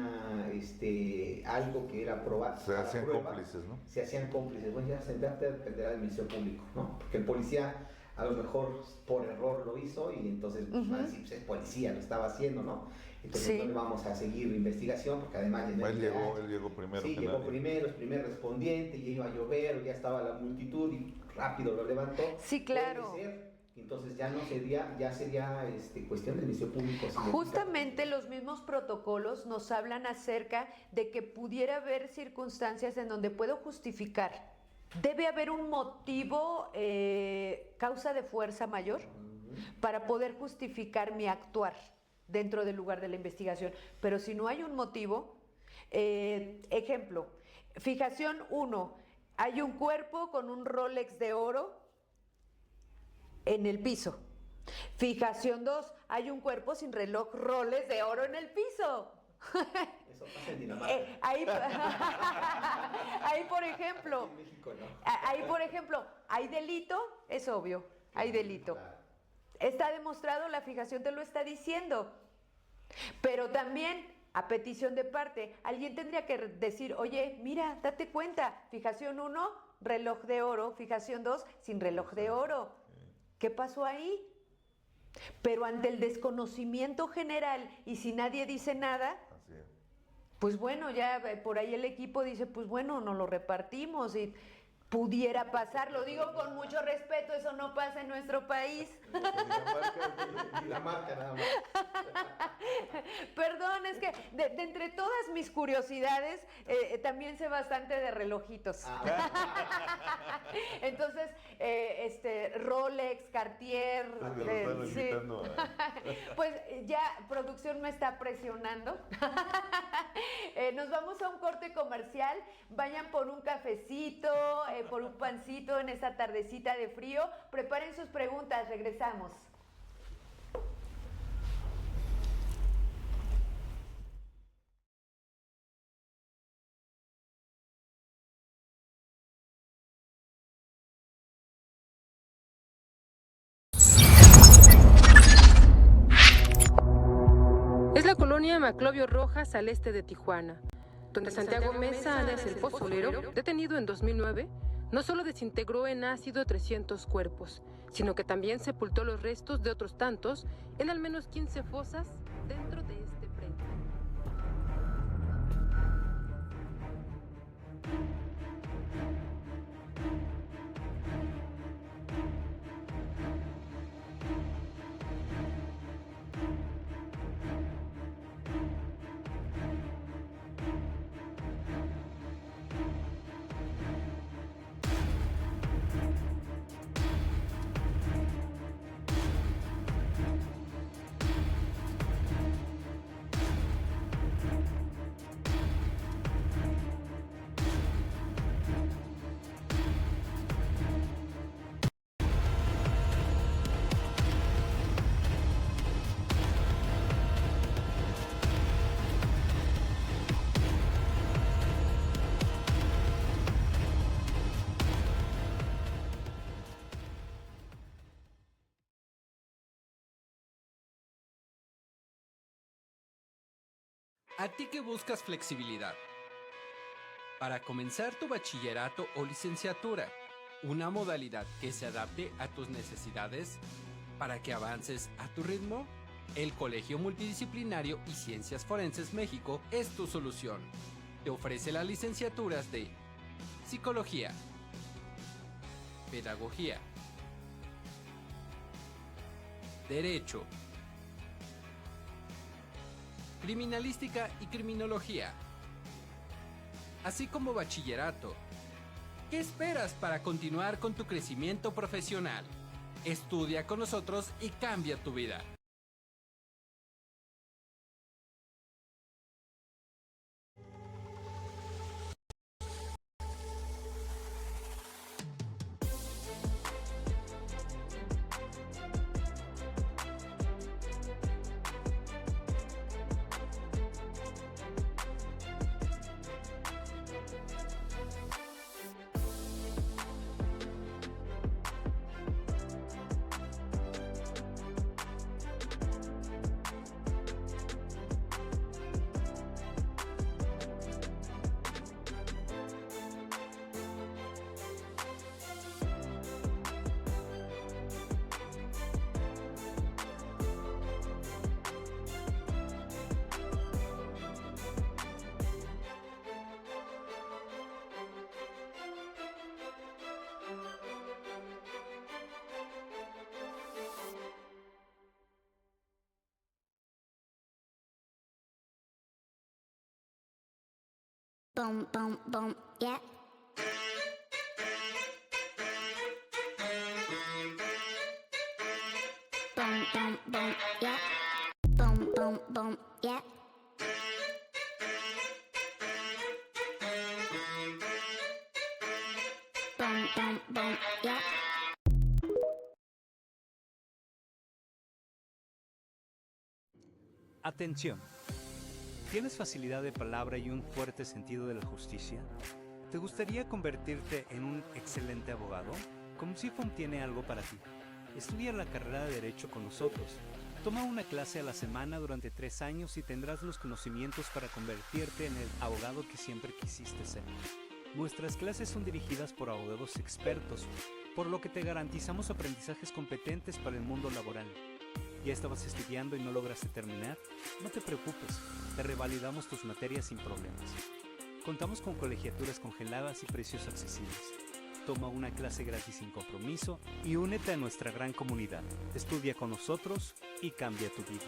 algo que era probado, se hacían cómplices, ¿no? Se hacían cómplices. Bueno, ya dependerá del Ministerio Público, ¿no? Porque el policía a lo mejor por error lo hizo y entonces pues es policía, lo estaba haciendo, ¿no? Entonces no le vamos a seguir la investigación porque además él llegó primero. Sí, llegó primero, es primer respondiente, y iba a llover, ya estaba la multitud y rápido lo levantó. Sí, claro. Entonces ya no sería, ya sería cuestión del Ministerio Público. Justamente los mismos protocolos nos hablan acerca de que pudiera haber circunstancias en donde puedo justificar. Debe haber un motivo, causa de fuerza mayor, para poder justificar mi actuar dentro del lugar de la investigación. Pero si no hay un motivo, ejemplo, fijación 1, hay un cuerpo con un Rolex de oro en el piso. Fijación 2, hay un cuerpo sin reloj Rolex de oro en el piso. Eso pasa en Dinamarca. Ahí por ejemplo, en México, ¿no? Ahí por ejemplo, ¿hay delito? Es obvio, hay delito. Claro. Está demostrado, la fijación te lo está diciendo. Pero también, a petición de parte, alguien tendría que decir, oye, mira, date cuenta, fijación 1, reloj de oro, fijación 2, sin reloj de oro. ¿Qué pasó ahí? Pero ante el desconocimiento general y si nadie dice nada, pues bueno, ya por ahí el equipo dice, pues bueno, nos lo repartimos y pudiera pasar, lo digo con mucho respeto, eso no pasa en nuestro país. Dinamarca nada más. Perdón, es que de entre todas mis curiosidades, también sé bastante de relojitos. Entonces, Rolex, Cartier, sí. Pues ya producción me está presionando. Nos vamos a un corte comercial, vayan por un cafecito, por un pancito en esta tardecita de frío, preparen sus preguntas, regresamos. Es la colonia Maclovio Rojas al este de Tijuana, donde Santiago Mesa, alias el Pozolero, detenido en 2009, no solo desintegró en ácido 300 cuerpos, sino que también sepultó los restos de otros tantos en al menos 15 fosas dentro de este predio. ¿A ti que buscas flexibilidad? Para comenzar tu bachillerato o licenciatura, una modalidad que se adapte a tus necesidades para que avances a tu ritmo, el Colegio Multidisciplinario y Ciencias Forenses México es tu solución. Te ofrece las licenciaturas de Psicología, Pedagogía, Derecho, Criminalística y Criminología, así como Bachillerato. ¿Qué esperas para continuar con tu crecimiento profesional? Estudia con nosotros y cambia tu vida. Boom, boom, boom, yeah. Boom, boom, boom, yeah. Boom, boom, boom, yeah. Boom, boom, boom, yeah. Atención. ¿Tienes facilidad de palabra y un fuerte sentido de la justicia? ¿Te gustaría convertirte en un excelente abogado? Comsifon tiene algo para ti. Estudia la carrera de Derecho con nosotros. Toma una clase a la semana durante 3 años y tendrás los conocimientos para convertirte en el abogado que siempre quisiste ser. Nuestras clases son dirigidas por abogados expertos, por lo que te garantizamos aprendizajes competentes para el mundo laboral. ¿Ya estabas estudiando y no lograste terminar? No te preocupes, te revalidamos tus materias sin problemas. Contamos con colegiaturas congeladas y precios accesibles. Toma una clase gratis sin compromiso y únete a nuestra gran comunidad. Estudia con nosotros y cambia tu vida.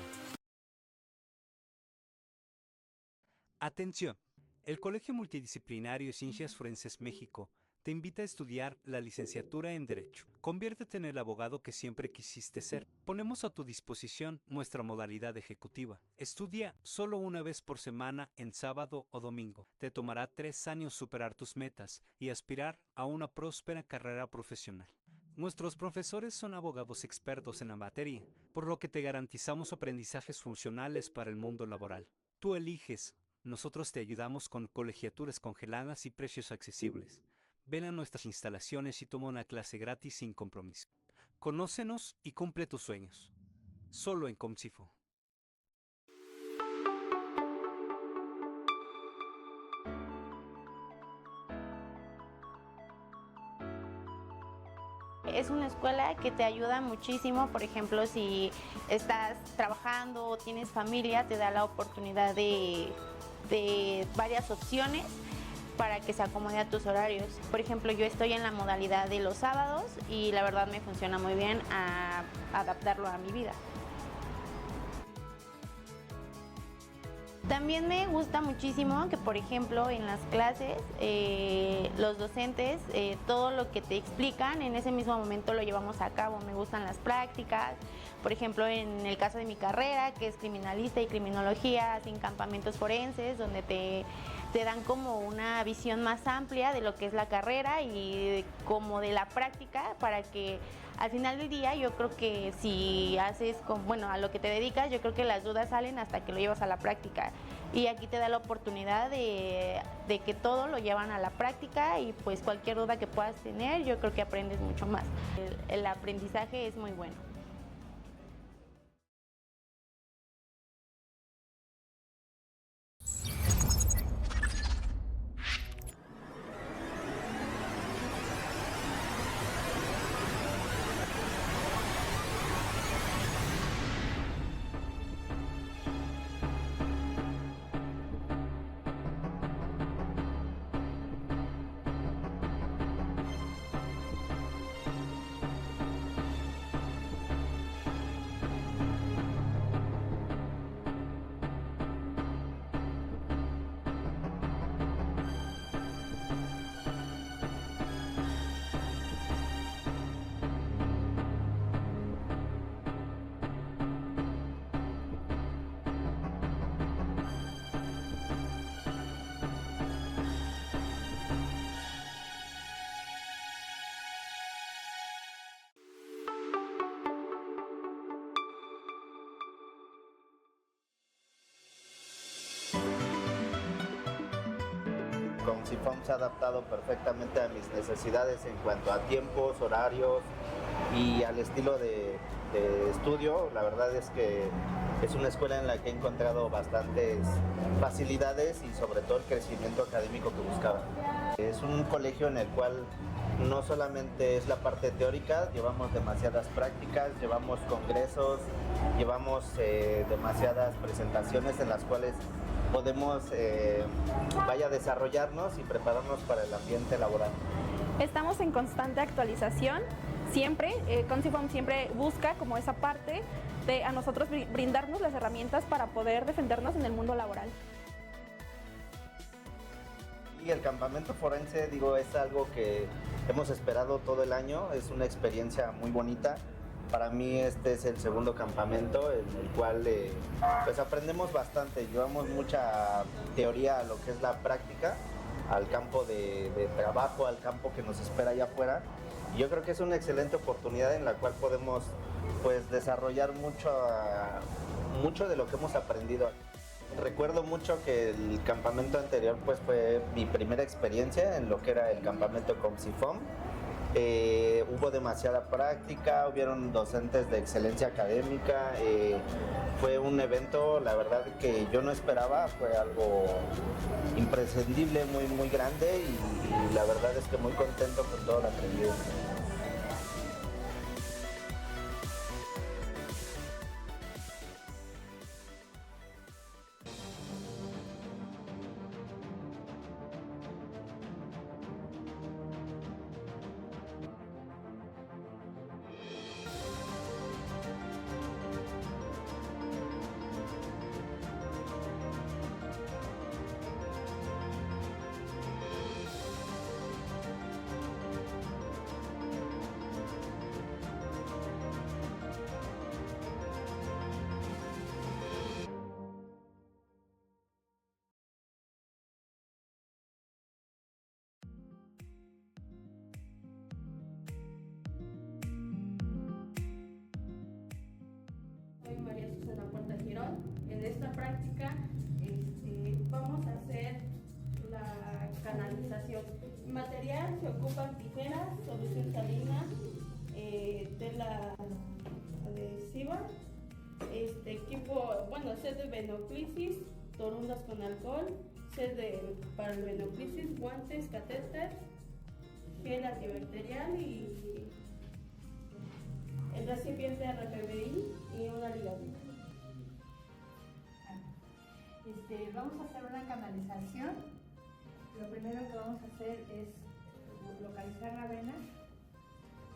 Atención, el Colegio Multidisciplinario de Ciencias Forenses México te invita a estudiar la licenciatura en Derecho. Conviértete en el abogado que siempre quisiste ser. Ponemos a tu disposición nuestra modalidad ejecutiva. Estudia solo una vez por semana en sábado o domingo. Te tomará 3 años superar tus metas y aspirar a una próspera carrera profesional. Nuestros profesores son abogados expertos en la materia, por lo que te garantizamos aprendizajes funcionales para el mundo laboral. Tú eliges. Nosotros te ayudamos con colegiaturas congeladas y precios accesibles. Ven a nuestras instalaciones y toma una clase gratis sin compromiso. Conócenos y cumple tus sueños. Solo en Comsifo. Es una escuela que te ayuda muchísimo, por ejemplo, si estás trabajando o tienes familia, te da la oportunidad de varias opciones para que se acomode a tus horarios. Por ejemplo, yo estoy en la modalidad de los sábados y la verdad me funciona muy bien a adaptarlo a mi vida. También me gusta muchísimo que, por ejemplo, en las clases, los docentes, todo lo que te explican, en ese mismo momento lo llevamos a cabo. Me gustan las prácticas. Por ejemplo, en el caso de mi carrera, que es criminalista y criminología, hacen campamentos forenses donde te dan como una visión más amplia de lo que es la carrera y como de la práctica, para que al final del día yo creo que si haces, a lo que te dedicas, yo creo que las dudas salen hasta que lo llevas a la práctica. Y aquí te da la oportunidad de que todo lo llevan a la práctica y pues cualquier duda que puedas tener, yo creo que aprendes mucho más. El aprendizaje es muy bueno. CONCIFOM se ha adaptado perfectamente a mis necesidades en cuanto a tiempos, horarios y al estilo de estudio. La verdad es que es una escuela en la que he encontrado bastantes facilidades y sobre todo el crecimiento académico que buscaba. Es un colegio en el cual no solamente es la parte teórica, llevamos demasiadas prácticas, llevamos congresos, llevamos demasiadas presentaciones en las cuales podemos desarrollarnos y prepararnos para el ambiente laboral. Estamos en constante actualización, siempre, CONCIFOM siempre busca como esa parte de a nosotros brindarnos las herramientas para poder defendernos en el mundo laboral. Y el campamento forense, es algo que hemos esperado todo el año, es una experiencia muy bonita. Para mí este es el segundo campamento en el cual pues aprendemos bastante, llevamos mucha teoría a lo que es la práctica, al campo de trabajo, al campo que nos espera allá afuera. Y yo creo que es una excelente oportunidad en la cual podemos pues desarrollar mucho de lo que hemos aprendido aquí. Recuerdo mucho que el campamento anterior pues fue mi primera experiencia en lo que era el campamento CONCIFOM. Hubo demasiada práctica, hubieron docentes de excelencia académica, fue un evento, la verdad que yo no esperaba, fue algo imprescindible, muy grande y la verdad es que muy contento con todo lo aprendido. En esta práctica vamos a hacer la canalización. Material: se ocupan tijeras, solución salina, tela adhesiva, equipo, set de venoclisis, torundas con alcohol, para el venoclisis, guantes, catéter, gel antibacterial y el recipiente RPBI y una ligadura. Vamos a hacer una canalización. Lo primero que vamos a hacer es localizar la vena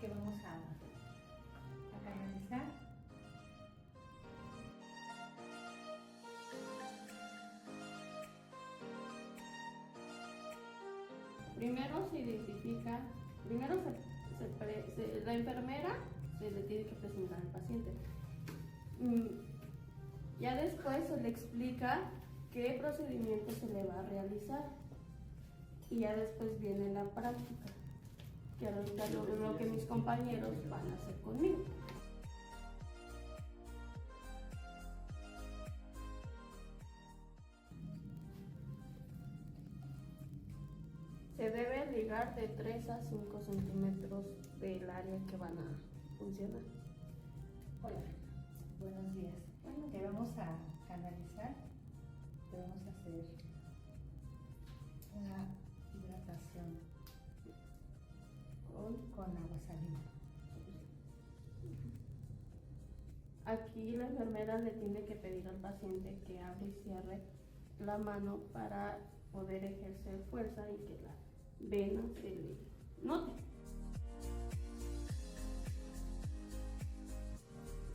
que vamos a canalizar. Primero se identifica, la enfermera se le tiene que presentar al paciente. Ya después se le explica qué procedimiento se le va a realizar y ya después viene la práctica, que ahorita lo que mis compañeros van a hacer conmigo. Se debe ligar de 3 a 5 centímetros del área que van a funcionar. Hola, buenos días. Bueno, te vamos a canalizar, te vamos a hacer una hidratación con agua salina. Aquí la enfermera le tiene que pedir al paciente que abra y cierre la mano para poder ejercer fuerza y que la vena se le note.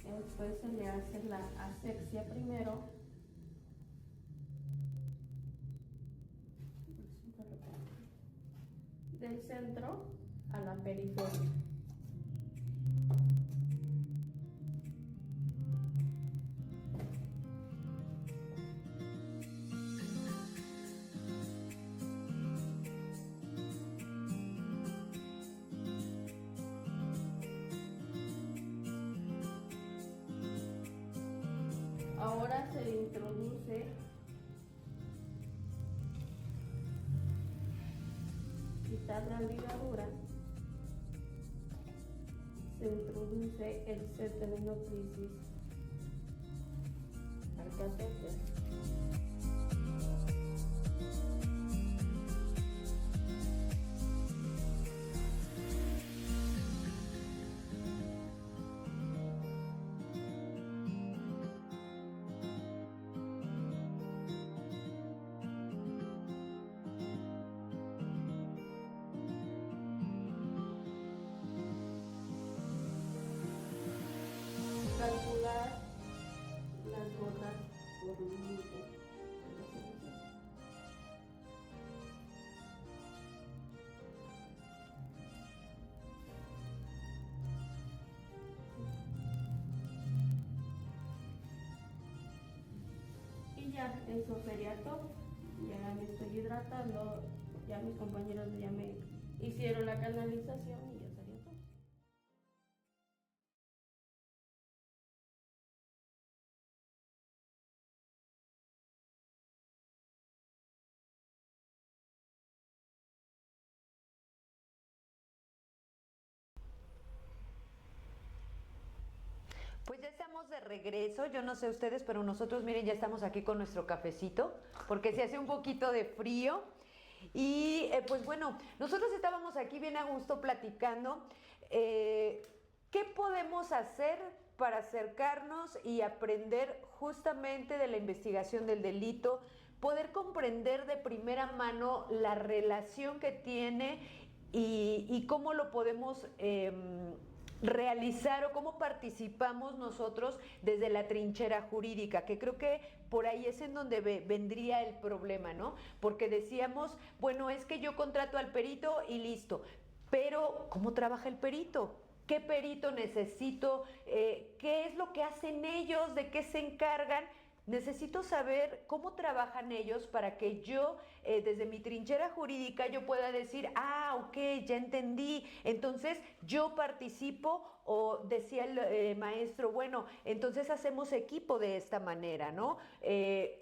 Después se le hace la asepsia primero. Del centro a la periferia. Ahora se introduce la ligadura se introduce el ceterenoclisis al catéter. Calcular las gotas por minuto. Y ya, eso sería todo. Ya me estoy hidratando, ya mis compañeros ya me hicieron la canalización y ya sería todo. Pues ya estamos de regreso, yo no sé ustedes, pero nosotros, miren, ya estamos aquí con nuestro cafecito, porque se hace un poquito de frío. Y pues bueno, nosotros estábamos aquí bien a gusto platicando. ¿Qué podemos hacer para acercarnos y aprender justamente de la investigación del delito? Poder comprender de primera mano la relación que tiene y cómo lo podemos realizar o cómo participamos nosotros desde la trinchera jurídica, que creo que por ahí es en donde vendría el problema, ¿no? Porque decíamos, bueno, es que yo contrato al perito y listo, pero ¿cómo trabaja el perito? ¿Qué perito necesito? ¿Qué es lo que hacen ellos? ¿De qué se encargan? Necesito saber cómo trabajan ellos para que yo, desde mi trinchera jurídica, yo pueda decir, ok, ya entendí, entonces yo participo, o decía el maestro, bueno, entonces hacemos equipo de esta manera, ¿no?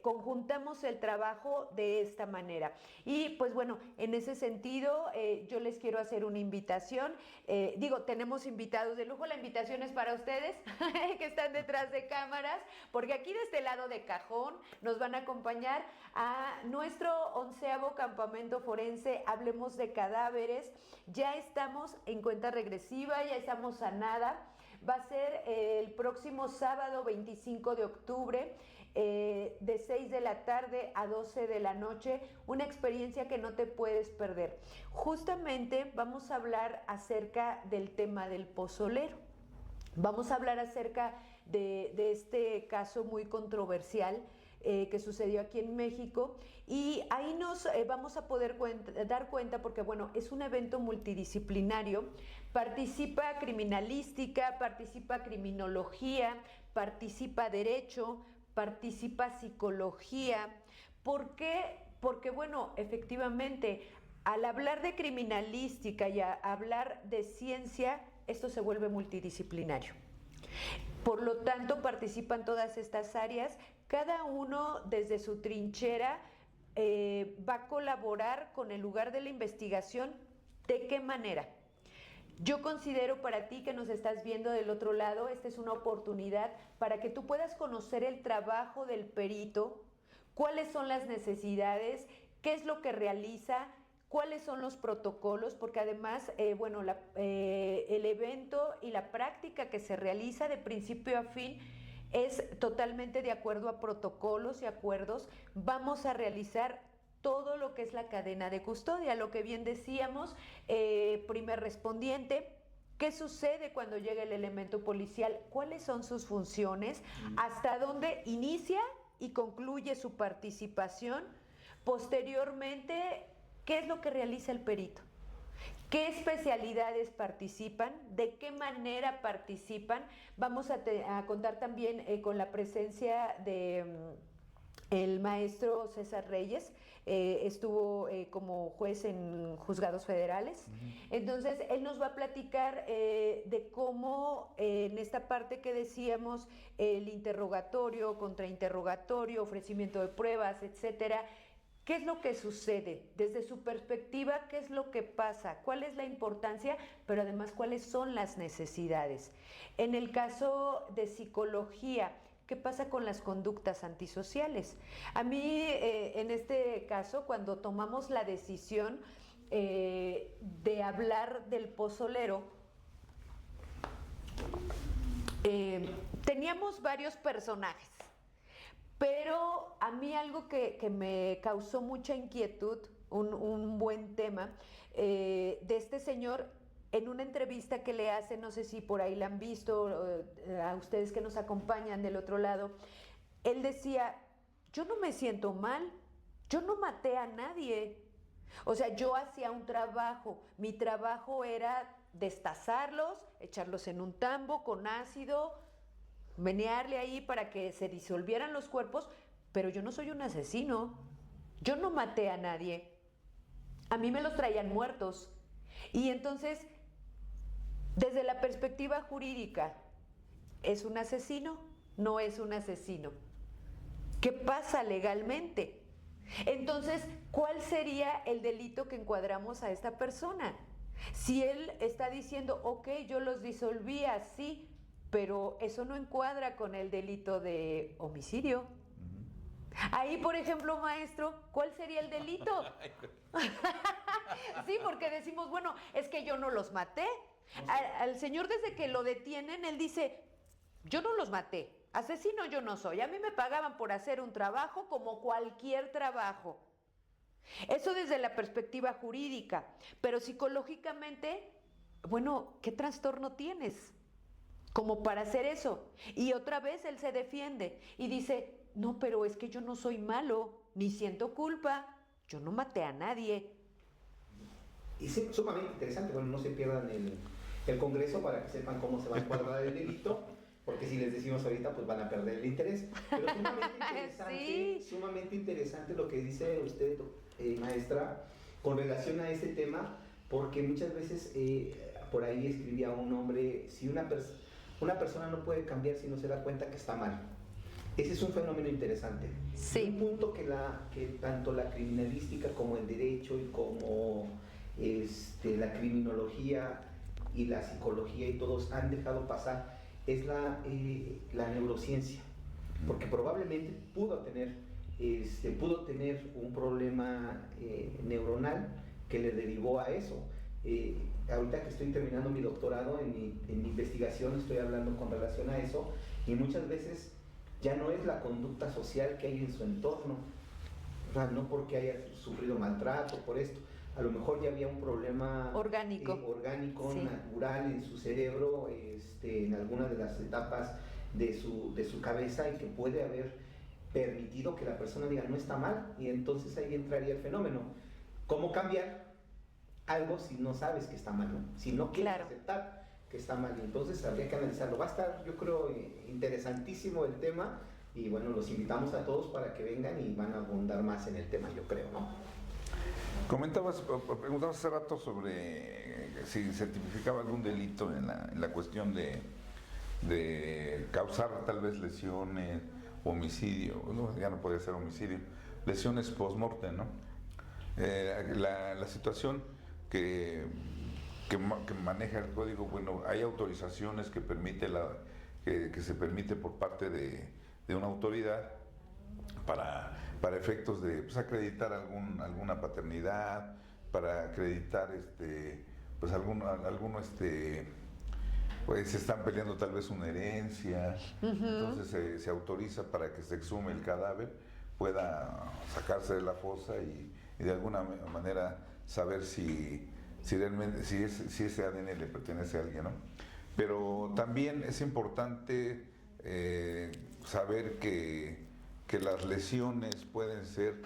Conjuntamos el trabajo de esta manera. Y pues bueno, en ese sentido, yo les quiero hacer una invitación. Tenemos invitados de lujo, la invitación es para ustedes, que están detrás de cámaras, porque aquí de este lado de cajón nos van a acompañar a nuestro 11º campamento forense Hablemos de Cadáveres. Ya estamos en cuenta regresiva, ya estamos a nada. Va a ser el próximo sábado 25 de octubre, de 6 de la tarde a 12 de la noche, una experiencia que no te puedes perder. Justamente vamos a hablar acerca del tema del pozolero. Vamos a hablar acerca de este caso muy controversial que sucedió aquí en México, y ahí nos vamos a poder dar cuenta, porque bueno, es un evento multidisciplinario, participa criminalística, participa criminología, participa derecho, participa psicología. ¿Por qué? Porque bueno, efectivamente, al hablar de criminalística y a hablar de ciencia, esto se vuelve multidisciplinario. Por lo tanto, participan todas estas áreas, cada uno desde su trinchera va a colaborar con el lugar de la investigación. ¿De qué manera? Yo considero, para ti que nos estás viendo del otro lado, esta es una oportunidad para que tú puedas conocer el trabajo del perito, cuáles son las necesidades, qué es lo que realiza, cuáles son los protocolos, porque además, el evento y la práctica que se realiza de principio a fin es totalmente de acuerdo a protocolos y acuerdos. Vamos a realizar todo lo que es la cadena de custodia, lo que bien decíamos, primer respondiente. ¿Qué sucede cuando llega el elemento policial? ¿Cuáles son sus funciones? ¿Hasta dónde inicia y concluye su participación? Posteriormente, ¿qué es lo que realiza el perito? ¿Qué especialidades participan? ¿De qué manera participan? Vamos a contar también con la presencia de el maestro César Reyes, estuvo como juez en juzgados federales. Entonces, él nos va a platicar de cómo en esta parte que decíamos, el interrogatorio, contrainterrogatorio, ofrecimiento de pruebas, etcétera, ¿Qué es lo que sucede? Desde su perspectiva, ¿qué es lo que pasa? ¿Cuál es la importancia? Pero además, ¿cuáles son las necesidades? En el caso de psicología, ¿qué pasa con las conductas antisociales? A mí, en este caso, cuando tomamos la decisión de hablar del pozolero, teníamos varios personajes, pero a mí algo que me causó mucha inquietud, un buen tema, de este señor, en una entrevista que le hace, no sé si por ahí la han visto, a ustedes que nos acompañan del otro lado, él decía, yo no me siento mal, yo no maté a nadie. O sea, yo hacía un trabajo, mi trabajo era destazarlos, echarlos en un tambo con ácido, menearle ahí para que se disolvieran los cuerpos, pero yo no soy un asesino, yo no maté a nadie, a mí me los traían muertos. Y entonces, desde la perspectiva jurídica, ¿es un asesino? ¿No es un asesino? ¿Qué pasa legalmente? Entonces, ¿cuál sería el delito que encuadramos a esta persona? Si él está diciendo, ok, yo los disolví así, pero eso no encuadra con el delito de homicidio. Ahí, por ejemplo, maestro, ¿cuál sería el delito? Sí, porque decimos, bueno, es que yo no los maté. Al señor, desde que lo detienen, él dice, yo no los maté. Asesino yo no soy, a mí me pagaban por hacer un trabajo como cualquier trabajo. Eso desde la perspectiva jurídica, pero psicológicamente, bueno, ¿qué trastorno tienes como para hacer eso? Y otra vez él se defiende y dice, no, pero es que yo no soy malo, ni siento culpa, yo no maté a nadie. Y es sumamente interesante, bueno, no se pierdan el Congreso para que sepan cómo se va a encuadrar el delito. Porque si les decimos ahorita, pues van a perder el interés. Pero sumamente interesante lo que dice usted, maestra, con relación a este tema, porque muchas veces por ahí escribía un hombre, si una persona no puede cambiar si no se da cuenta que está mal. Ese es un fenómeno interesante. Sí. Un punto que tanto la criminalística como el derecho y como la criminología y la psicología y todos han dejado pasar es la neurociencia, porque probablemente pudo tener un problema neuronal que le derivó a eso. Ahorita que estoy terminando mi doctorado en mi investigación, estoy hablando con relación a eso, y muchas veces ya no es la conducta social que hay en su entorno, o sea, no porque haya sufrido maltrato por esto, a lo mejor ya había un problema orgánico sí, natural en su cerebro, en alguna de las etapas de su cabeza, y que puede haber permitido que la persona diga no está mal, y entonces ahí entraría el fenómeno. ¿Cómo cambiar algo si no sabes que está mal, ¿no? Si no quieres aceptar que está mal? Entonces habría que analizarlo. Va a estar, yo creo, interesantísimo el tema, y bueno, los invitamos a todos para que vengan y van a abundar más en el tema, yo creo, ¿no? Preguntabas hace rato sobre si se tipificaba algún delito en la cuestión de causar tal vez lesiones, homicidio, no, ya no podía ser homicidio, lesiones post-mortem, ¿no? La situación que maneja el código, bueno, hay autorizaciones que permite que se permite por parte de una autoridad para efectos de acreditar alguna paternidad, para acreditar pues pues se están peleando tal vez una herencia, entonces se autoriza para que se exhume el cadáver, pueda sacarse de la fosa y de alguna manera saber si realmente si ese ADN le pertenece a alguien, ¿no? Pero también es importante saber que las lesiones pueden ser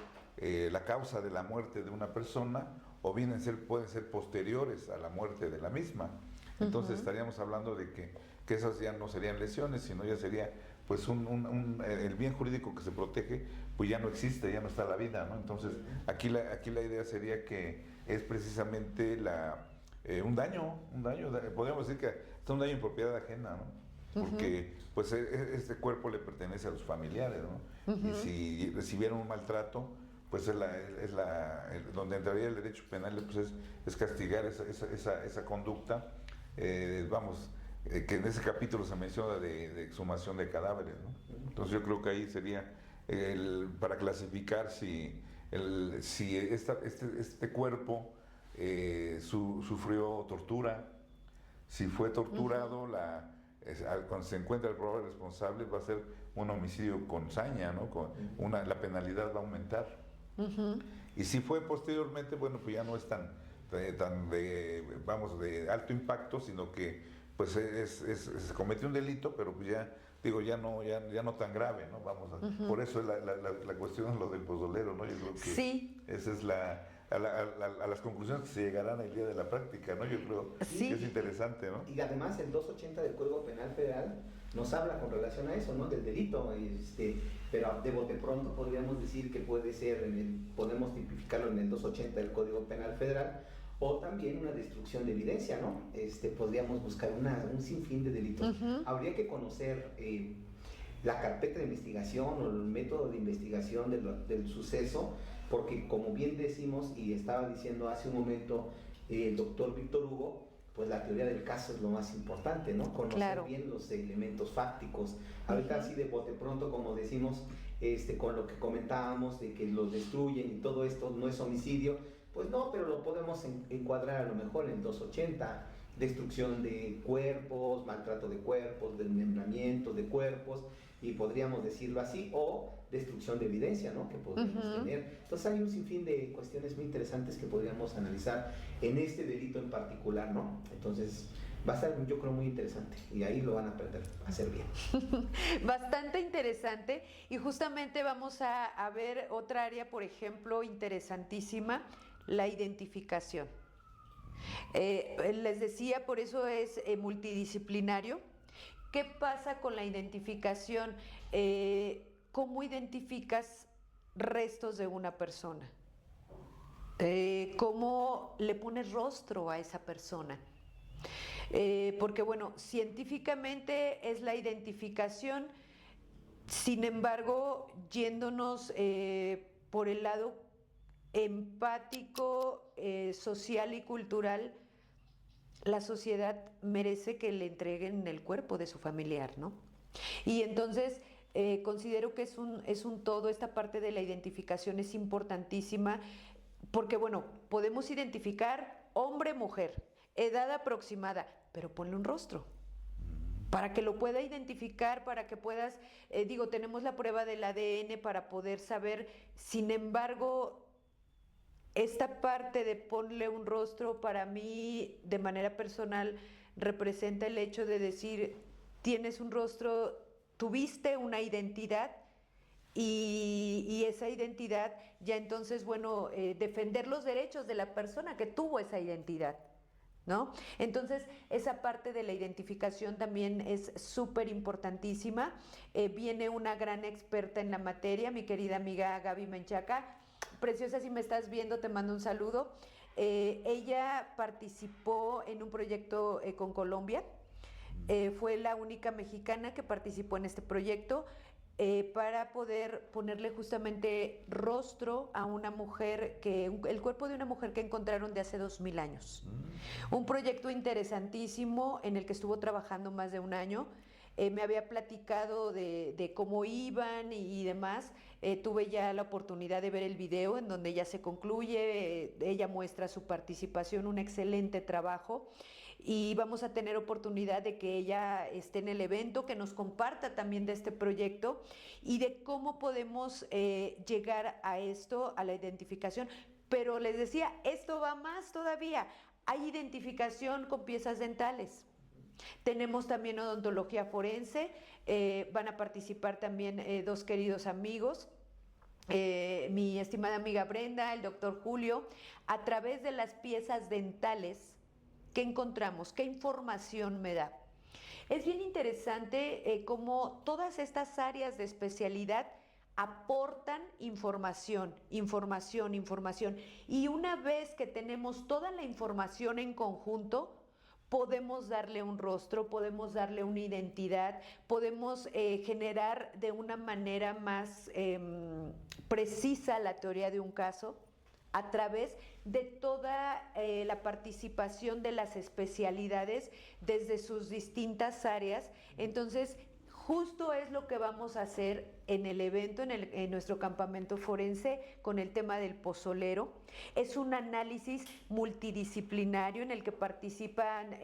la causa de la muerte de una persona, o bien pueden ser posteriores a la muerte de la misma. Entonces estaríamos hablando de que esas ya no serían lesiones, sino ya sería pues el bien jurídico que se protege, pues ya no existe, ya no está la vida, ¿no? Entonces aquí la idea sería que es precisamente un daño, podríamos decir que es un daño en propiedad ajena, ¿no? Porque pues este cuerpo le pertenece a los familiares, ¿no? Y si recibieron un maltrato, pues donde entraría el derecho penal, pues es castigar esa conducta, que en ese capítulo se menciona de exhumación de cadáveres, ¿no? Entonces yo creo que ahí sería para clasificar si este cuerpo sufrió tortura, si fue torturado, cuando se encuentra el probable responsable va a ser un homicidio con saña, ¿no? La penalidad va a aumentar. Y si fue posteriormente, bueno, pues ya no es tan de alto impacto, sino que pues se cometió un delito, pero pues ya no tan grave, ¿no? Por eso es la cuestión, lo del pozolero, ¿no? Yo creo que sí. Esa es a las conclusiones que se llegarán el día de la práctica, ¿no? Yo creo que es interesante, ¿no? Y además el 280 del Código Penal Federal nos habla con relación a eso, ¿no? Del delito, pero de bote pronto podríamos decir que puede ser, podemos tipificarlo en el 280 del Código Penal Federal, o también una destrucción de evidencia, ¿no? Podríamos buscar un sinfín de delitos. Habría que conocer la carpeta de investigación o el método de investigación del suceso, porque como bien decimos y estaba diciendo hace un momento el doctor Víctor Hugo, pues la teoría del caso es lo más importante, ¿no? Conocer bien los elementos fácticos. Ahorita así de bote pronto, como decimos, con lo que comentábamos de que los destruyen y todo esto no es homicidio, pues no, pero lo podemos encuadrar a lo mejor en 280, destrucción de cuerpos, maltrato de cuerpos, desmembramiento de cuerpos, y podríamos decirlo así, o destrucción de evidencia, ¿no? Que podríamos tener. Entonces hay un sinfín de cuestiones muy interesantes que podríamos analizar en este delito en particular, ¿no? Entonces va a ser, yo creo, muy interesante, y ahí lo van a aprender a hacer bien. Bastante interesante, y justamente vamos a ver otra área, por ejemplo, interesantísima, la identificación. Les decía, por eso es multidisciplinario. ¿Qué pasa con la identificación? ¿Cómo identificas restos de una persona? ¿Cómo le pones rostro a esa persona? Porque, bueno, científicamente es la identificación, sin embargo, yéndonos por el lado empático, social y cultural, la sociedad merece que le entreguen el cuerpo de su familiar, ¿no? Y entonces considero que es un todo. Esta parte de la identificación es importantísima, porque, bueno, podemos identificar hombre, mujer, edad aproximada, pero ponle un rostro para que lo pueda identificar, para que puedas, tenemos la prueba del ADN para poder saber. Sin embargo, esta parte de ponle un rostro, para mí, de manera personal, representa el hecho de decir, tienes un rostro, tuviste una identidad, y esa identidad ya entonces, bueno, defender los derechos de la persona que tuvo esa identidad, ¿no? Entonces, esa parte de la identificación también es súper importantísima. Viene una gran experta en la materia, mi querida amiga Gaby Menchaca. Preciosa, si me estás viendo, te mando un saludo. Ella participó en un proyecto con Colombia. Fue la única mexicana que participó en este proyecto para poder ponerle justamente rostro a una mujer, el cuerpo de una mujer que encontraron de hace 2000 años. Un proyecto interesantísimo en el que estuvo trabajando más de un año. Me había platicado de cómo iban y demás. Tuve ya la oportunidad de ver el video en donde ya se concluye. Ella muestra su participación, un excelente trabajo, y vamos a tener oportunidad de que ella esté en el evento, que nos comparta también de este proyecto y de cómo podemos llegar a esto, a la identificación. Pero les decía, esto va más todavía. Hay identificación con piezas dentales. Tenemos también odontología forense. Van a participar también dos queridos amigos, mi estimada amiga Brenda, el doctor Julio. A través de las piezas dentales, ¿qué encontramos? ¿Qué información me da? Es bien interesante cómo todas estas áreas de especialidad aportan información. Y una vez que tenemos toda la información en conjunto, podemos darle un rostro, podemos darle una identidad, podemos generar de una manera más precisa la teoría de un caso a través de toda la participación de las especialidades desde sus distintas áreas. Entonces, justo es lo que vamos a hacer en el evento, en nuestro campamento forense, con el tema del pozolero. Es un análisis multidisciplinario en el que participan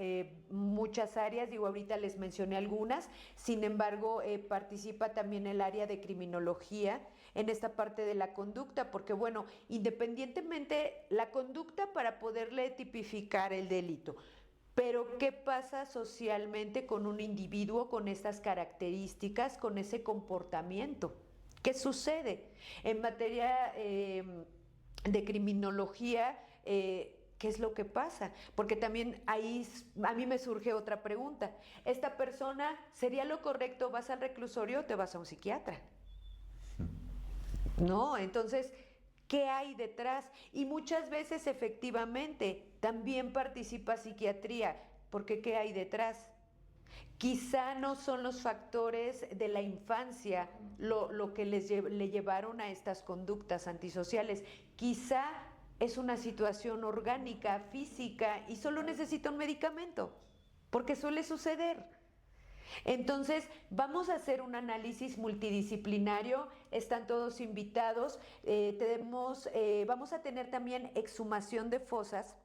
muchas áreas, digo, ahorita les mencioné algunas, sin embargo, participa también el área de criminología en esta parte de la conducta, porque bueno, independientemente, la conducta para poderle tipificar el delito. Pero, ¿qué pasa socialmente con un individuo con estas características, con ese comportamiento? ¿Qué sucede? En materia de criminología, ¿qué es lo que pasa? Porque también ahí a mí me surge otra pregunta. ¿Esta persona sería lo correcto? ¿Vas al reclusorio o te vas a un psiquiatra? No, entonces, ¿qué hay detrás? Y muchas veces efectivamente también participa psiquiatría, porque ¿qué hay detrás? Quizá no son los factores de la infancia lo que le llevaron a estas conductas antisociales. Quizá es una situación orgánica, física, y solo necesita un medicamento, porque suele suceder. Entonces, vamos a hacer un análisis multidisciplinario, están todos invitados, vamos a tener también exhumación de fosas.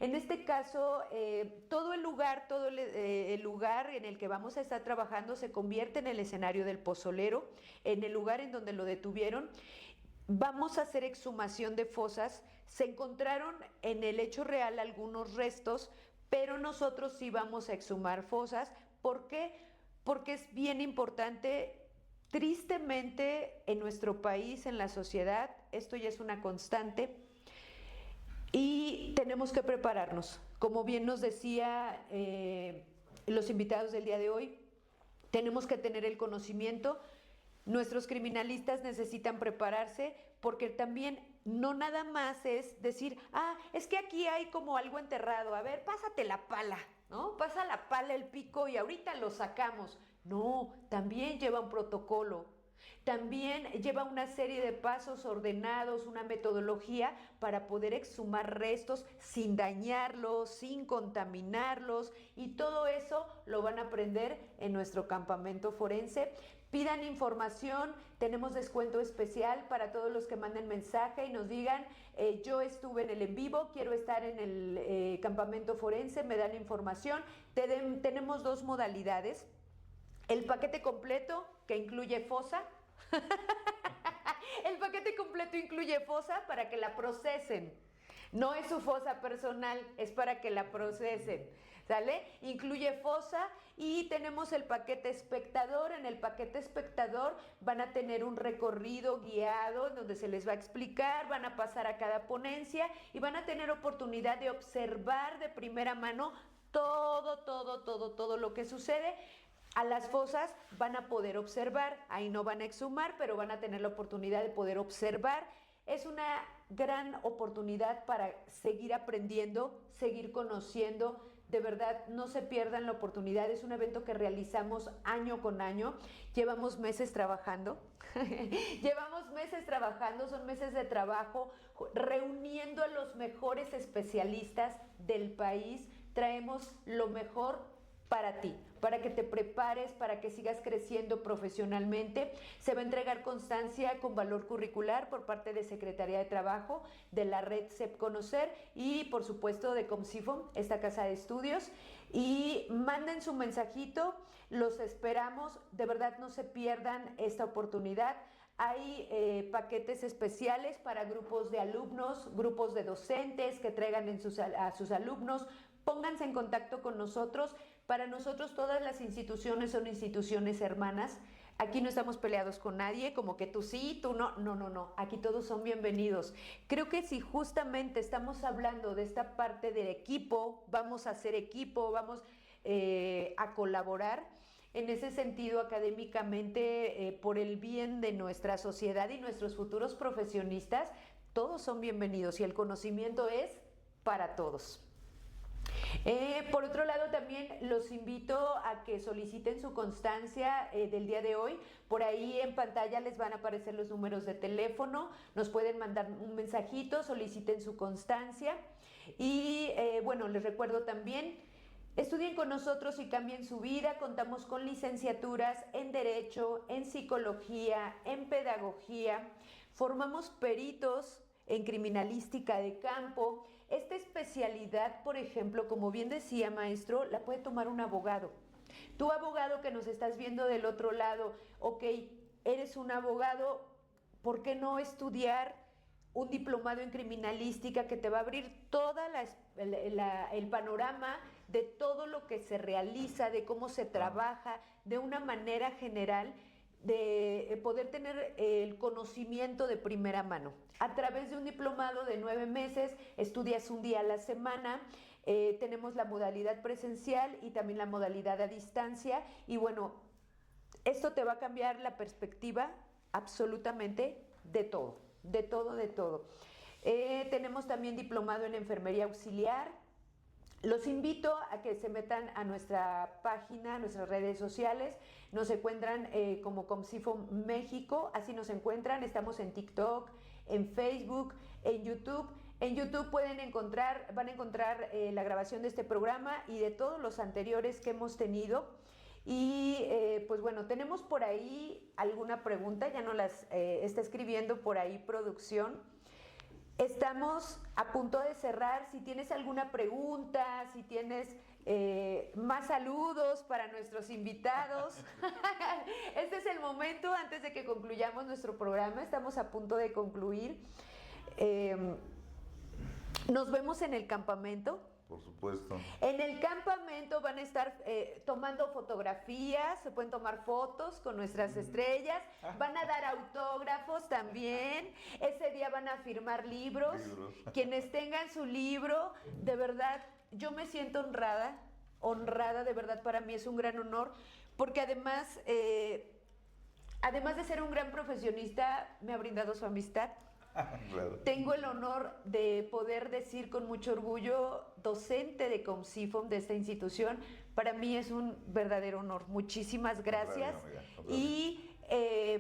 En este caso, todo el lugar en el que vamos a estar trabajando se convierte en el escenario del pozolero, en el lugar en donde lo detuvieron. Vamos a hacer exhumación de fosas. Se encontraron en el hecho real algunos restos, pero nosotros sí vamos a exhumar fosas. ¿Por qué? Porque es bien importante. Tristemente, en nuestro país, en la sociedad, esto ya es una constante y tenemos que prepararnos. Como bien nos decía los invitados del día de hoy, tenemos que tener el conocimiento. Nuestros criminalistas necesitan prepararse, porque también no nada más es decir, es que aquí hay como algo enterrado, a ver, pásate la pala, ¿no? Pasa la pala, el pico y ahorita lo sacamos. No, también lleva un protocolo, también lleva una serie de pasos ordenados, una metodología para poder exhumar restos sin dañarlos, sin contaminarlos, y todo eso lo van a aprender en nuestro campamento forense. Pidan información, tenemos descuento especial para todos los que manden mensaje y nos digan, yo estuve en el en vivo, quiero estar en el campamento forense, me dan información. Tenemos dos modalidades: el paquete completo, que incluye fosa. El paquete completo incluye fosa para que la procesen. No es su fosa personal, es para que la procesen, ¿sale? Incluye fosa, y tenemos el paquete espectador. En el paquete espectador van a tener un recorrido guiado donde se les va a explicar, van a pasar a cada ponencia y van a tener oportunidad de observar de primera mano todo lo que sucede. A las fosas van a poder observar, ahí no van a exhumar, pero van a tener la oportunidad de poder observar. Es una gran oportunidad para seguir aprendiendo, seguir conociendo. De verdad, no se pierdan la oportunidad. Es un evento que realizamos año con año. Llevamos meses trabajando. Son meses de trabajo, reuniendo a los mejores especialistas del país. Traemos lo mejor para ti, para que te prepares, para que sigas creciendo profesionalmente. Se va a entregar constancia con valor curricular por parte de Secretaría de Trabajo, de la red CEP Conocer y por supuesto de Comsifom, esta casa de estudios. Y manden su mensajito, los esperamos, de verdad no se pierdan esta oportunidad. Hay paquetes especiales para grupos de alumnos, grupos de docentes que traigan a sus alumnos. Pónganse en contacto con nosotros. Para nosotros todas las instituciones son instituciones hermanas. Aquí no estamos peleados con nadie, como que tú sí, tú no. No. Aquí todos son bienvenidos. Creo que si justamente estamos hablando de esta parte del equipo, vamos a hacer equipo, vamos a colaborar. En ese sentido, académicamente, por el bien de nuestra sociedad y nuestros futuros profesionistas, todos son bienvenidos y el conocimiento es para todos. Por otro lado, también los invito a que soliciten su constancia del día de hoy. Por ahí en pantalla les van a aparecer los números de teléfono, nos pueden mandar un mensajito, soliciten su constancia. Y bueno, les recuerdo también, estudien con nosotros y cambien su vida. Contamos con licenciaturas en Derecho, en Psicología, en Pedagogía. Formamos peritos en criminalística de campo. Esta especialidad, por ejemplo, como bien decía maestro, la puede tomar un abogado. Tú, abogado que nos estás viendo del otro lado, ok, eres un abogado, ¿por qué no estudiar un diplomado en criminalística que te va a abrir toda el panorama de todo lo que se realiza, de cómo se trabaja de una manera general, de poder tener el conocimiento de primera mano? A través de un diplomado de 9 meses, estudias un día a la semana, tenemos la modalidad presencial y también la modalidad a distancia, y bueno, esto te va a cambiar la perspectiva absolutamente de todo, de todo, de todo. Tenemos también diplomado en enfermería auxiliar. Los invito a que se metan a nuestra página, a nuestras redes sociales. Nos encuentran como COMCIFOM México, así nos encuentran. Estamos en TikTok, en Facebook, en YouTube. En YouTube van a encontrar la grabación de este programa y de todos los anteriores que hemos tenido. Y pues bueno, tenemos por ahí alguna pregunta, ya nos las está escribiendo por ahí producción. Estamos a punto de cerrar. Si tienes alguna pregunta, si tienes más saludos para nuestros invitados, este es el momento antes de que concluyamos nuestro programa. Estamos a punto de concluir. Nos vemos en el campamento. Por supuesto. En el campamento van a estar tomando fotografías, se pueden tomar fotos con nuestras estrellas, van a dar autógrafos también, ese día van a firmar libros. Quienes tengan su libro, de verdad, yo me siento honrada, de verdad, para mí es un gran honor, porque además de ser un gran profesionista, me ha brindado su amistad. Claro. Tengo el honor de poder decir con mucho orgullo, docente de COMCIFOM, de esta institución. Para mí es un verdadero honor. Muchísimas gracias. Y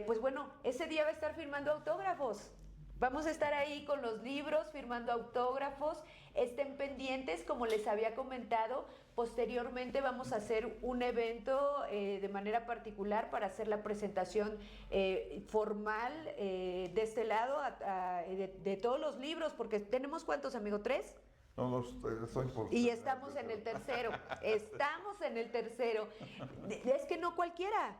pues bueno, ese día va a estar firmando autógrafos. Vamos a estar ahí con los libros, firmando autógrafos. Estén pendientes, como les había comentado. Posteriormente vamos a hacer un evento de manera particular para hacer la presentación formal de este lado de todos los libros, porque tenemos ¿cuántos, amigo? ¿3? No, soy por... Y estamos en el tercero. Estamos en el tercero. Es que no cualquiera.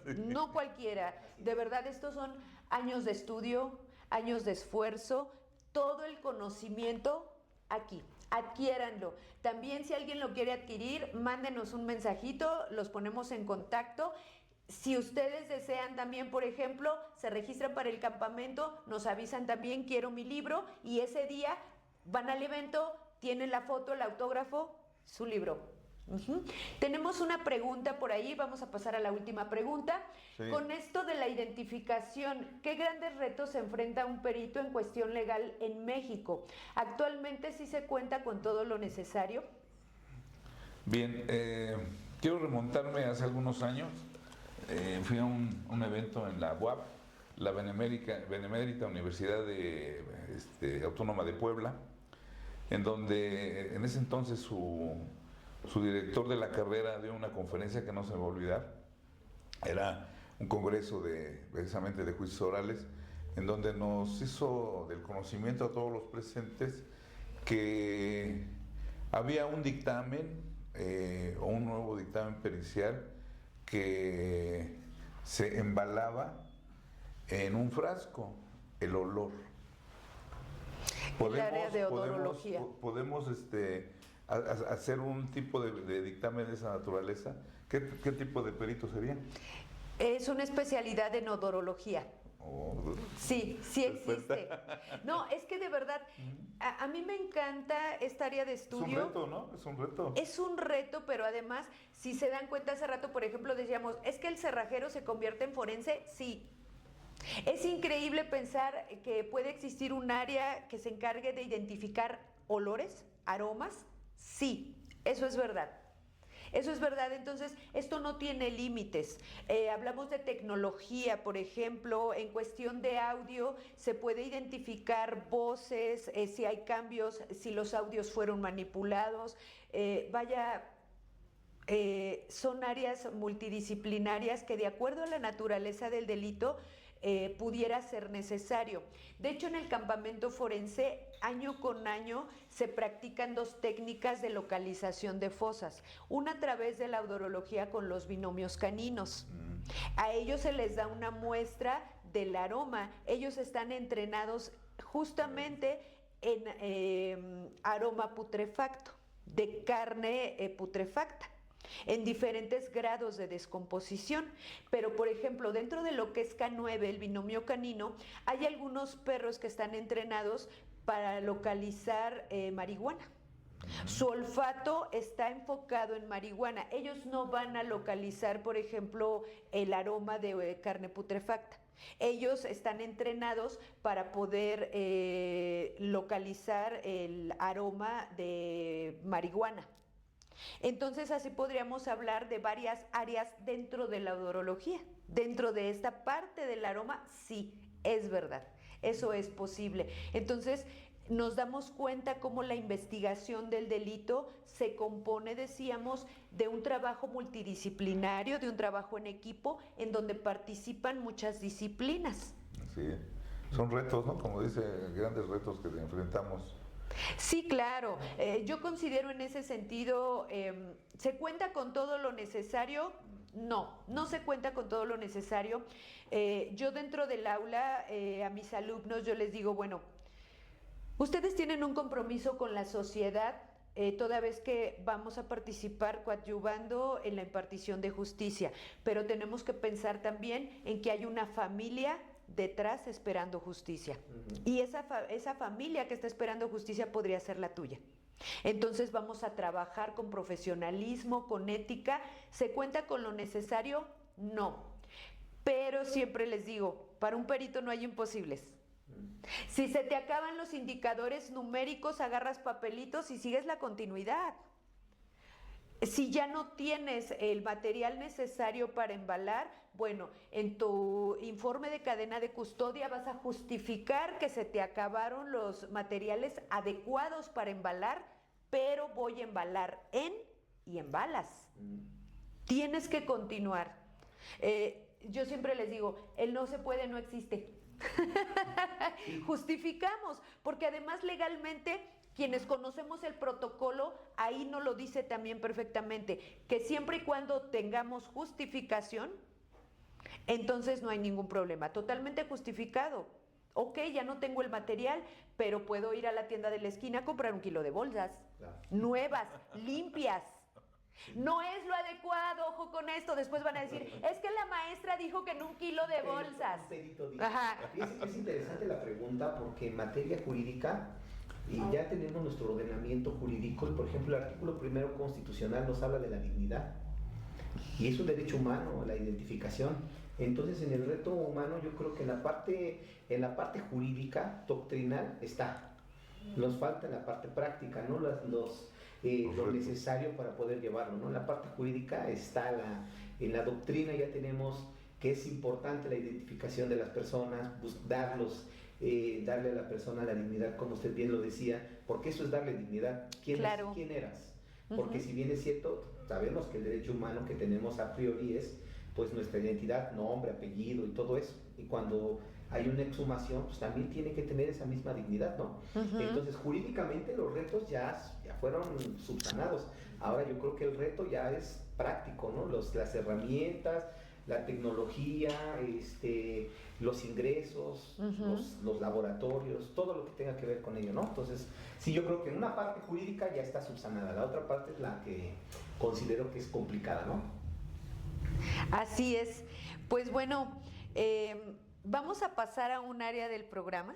No cualquiera. De verdad, estos son años de estudio, años de esfuerzo, todo el conocimiento aquí. Adquiéranlo. También, si alguien lo quiere adquirir, mándenos un mensajito, los ponemos en contacto. Si ustedes desean también, por ejemplo, se registran para el campamento, nos avisan también, quiero mi libro, y ese día van al evento, tienen la foto, el autógrafo, su libro. Tenemos una pregunta por ahí, vamos a pasar a la última pregunta. Sí. Con esto de la identificación, ¿qué grandes retos se enfrenta un perito en cuestión legal en México? ¿Actualmente sí se cuenta con todo lo necesario? Bien, quiero remontarme hace algunos años. Fui a un evento en la UAP, la Benemérita Universidad Autónoma de Puebla, en donde en ese entonces su director de la carrera dio una conferencia que no se me va a olvidar. Era un congreso precisamente de juicios orales, en donde nos hizo del conocimiento a todos los presentes que había un dictamen o un nuevo dictamen pericial que se embalaba en un frasco, el olor. El área de odorología. Podemos hacer un tipo de dictamen de esa naturaleza. ¿Qué tipo de perito sería? Es una especialidad en odorología. Sí, sí existe. No, es que de verdad, a mí me encanta esta área de estudio. Es un reto, ¿no? Es un reto. Es un reto, pero además, si se dan cuenta hace rato, por ejemplo, decíamos, ¿es que el cerrajero se convierte en forense? Sí. Es increíble pensar que puede existir un área que se encargue de identificar olores, aromas. Sí, Eso es verdad. Eso es verdad, entonces esto no tiene límites. Hablamos de tecnología, por ejemplo, en cuestión de audio se puede identificar voces, si hay cambios, si los audios fueron manipulados. Son áreas multidisciplinarias que de acuerdo a la naturaleza del delito pudiera ser necesario. De hecho, en el campamento forense, año con año, se practican 2 técnicas de localización de fosas. Una a través de la odorología con los binomios caninos. A ellos se les da una muestra del aroma. Ellos están entrenados justamente en aroma putrefacto, de carne putrefacta, en diferentes grados de descomposición. Pero, por ejemplo, dentro de lo que es K9, el binomio canino, hay algunos perros que están entrenados para localizar marihuana. Su olfato está enfocado en marihuana. Ellos no van a localizar, por ejemplo, el aroma de carne putrefacta. Ellos están entrenados para poder localizar el aroma de marihuana. Entonces, así podríamos hablar de varias áreas dentro de la odorología. Dentro de esta parte del aroma, sí, es verdad, eso es posible. Entonces, nos damos cuenta cómo la investigación del delito se compone, decíamos, de un trabajo multidisciplinario, de un trabajo en equipo, en donde participan muchas disciplinas. Sí, son retos, ¿no? Como dice, grandes retos que enfrentamos. Sí, claro. Yo considero en ese sentido, ¿se cuenta con todo lo necesario? No se cuenta con todo lo necesario. Yo dentro del aula, a mis alumnos, yo les digo, bueno, ustedes tienen un compromiso con la sociedad, toda vez que vamos a participar coadyuvando en la impartición de justicia, pero tenemos que pensar también en que hay una familia detrás esperando justicia. Y esa familia que está esperando justicia podría ser la tuya. Entonces vamos a trabajar con profesionalismo, con ética. ¿Se cuenta con lo necesario? No. Pero siempre les digo, para un perito no hay imposibles. Si se te acaban los indicadores numéricos, agarras papelitos y sigues la continuidad. Si ya no tienes el material necesario para embalar, bueno, en tu informe de cadena de custodia vas a justificar que se te acabaron los materiales adecuados para embalar, pero voy a embalar y embalas. Tienes que continuar. Yo siempre les digo, el no se puede no existe. Justificamos, porque además legalmente quienes conocemos el protocolo, ahí nos lo dice también perfectamente, que siempre y cuando tengamos justificación, entonces no hay ningún problema, totalmente justificado. Ok, ya no tengo el material, pero puedo ir a la tienda de la esquina a comprar 1 kilo de bolsas, nuevas, limpias. No es lo adecuado, ojo con esto, después van a decir, es que la maestra dijo que en 1 kilo de bolsas. Ajá. Es interesante la pregunta porque en materia jurídica ya tenemos nuestro ordenamiento jurídico y, por ejemplo, el artículo 1 constitucional nos habla de la dignidad y es un derecho humano, la identificación. Entonces, en el reto humano yo creo que en la parte jurídica, doctrinal, está. Nos falta en la parte práctica, ¿no? Lo necesario para poder llevarlo, ¿no? En la parte jurídica está en la doctrina ya tenemos que es importante la identificación de las personas, darle a la persona la dignidad, como usted bien lo decía, porque eso es darle dignidad. ¿Quién eras? Porque si bien es cierto, sabemos que el derecho humano que tenemos a priori es pues nuestra identidad, nombre, apellido y todo eso. Y cuando hay una exhumación, pues también tiene que tener esa misma dignidad, ¿no? Entonces, jurídicamente los retos ya fueron subsanados. Ahora yo creo que el reto ya es práctico, ¿no? Las herramientas, la tecnología, los ingresos, los laboratorios, todo lo que tenga que ver con ello, ¿no? Entonces, sí, yo creo que en una parte jurídica ya está subsanada, la otra parte es la que considero que es complicada, ¿no? Así es. Pues bueno, vamos a pasar a un área del programa.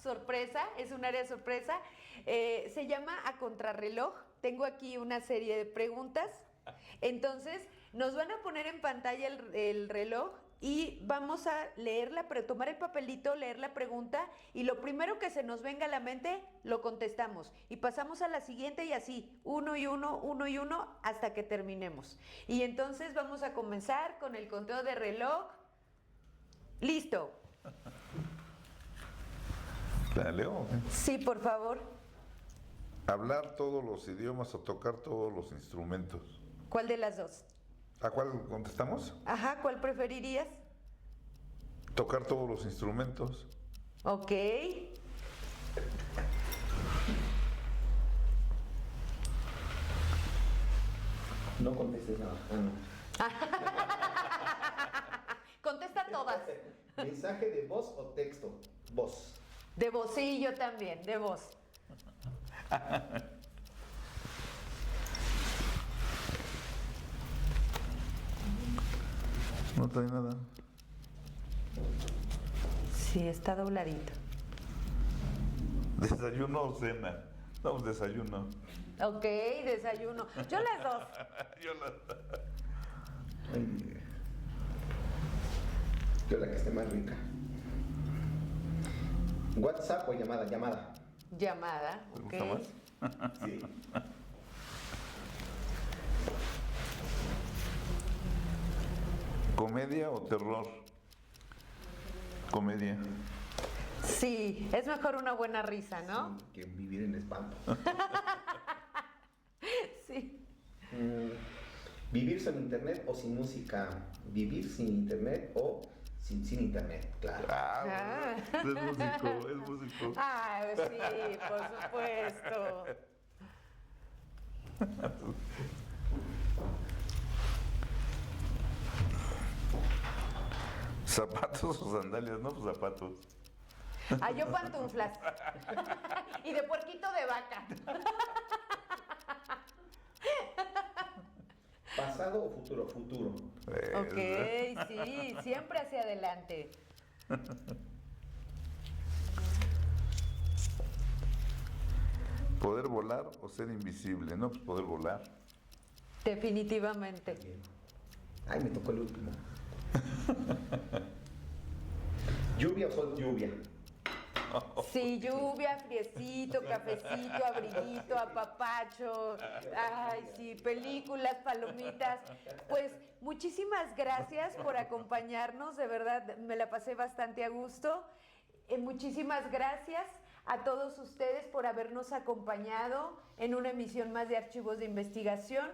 Sorpresa, es un área sorpresa. Se llama A Contrarreloj. Tengo aquí una serie de preguntas. Entonces, Nos van a poner en pantalla el reloj y vamos a leerla, tomar el papelito, leer la pregunta y lo primero que se nos venga a la mente lo contestamos y pasamos a la siguiente y así, uno y uno hasta que terminemos. Y entonces vamos a comenzar con el conteo de reloj. Listo. ¿La leo? Sí, por favor. Hablar todos los idiomas o tocar todos los instrumentos. ¿Cuál de las dos? ¿A cuál contestamos? Ajá, ¿cuál preferirías? Tocar todos los instrumentos. Ok. No contestes nada. Contesta todas. ¿Mensaje de voz o texto? Voz. De voz, sí, yo también, de voz. No trae nada. Sí, está dobladito. ¿Desayuno o cena? No, pues desayuno. Ok, desayuno. Yo las dos. Yo la que esté más rica. ¿WhatsApp o llamada? Llamada. Llamada, ok. ¿Te gusta más? Sí. ¿Comedia o terror? Comedia. Sí, es mejor una buena risa, ¿no? Sí, que vivir en espanto. Sí. ¿Vivir sin internet o sin música? ¿Vivir sin internet o sin internet? Claro. Es músico, es músico. Ah, sí, por supuesto. ¿Zapatos o sandalias? No, pues zapatos. Ah, yo pantuflas. Y de puerquito de vaca. ¿Pasado o futuro? Futuro. Ok, sí, siempre hacia adelante. ¿Poder volar o ser invisible? No, pues poder volar. Definitivamente. Ay, me tocó el último. ¿Lluvia o sol? Lluvia. Sí, lluvia, friecito, cafecito, abriguito, apapacho. Ay, sí, películas, palomitas. Pues muchísimas gracias por acompañarnos, de verdad me la pasé bastante a gusto. Muchísimas gracias a todos ustedes por habernos acompañado en una emisión más de Archivos de Investigación.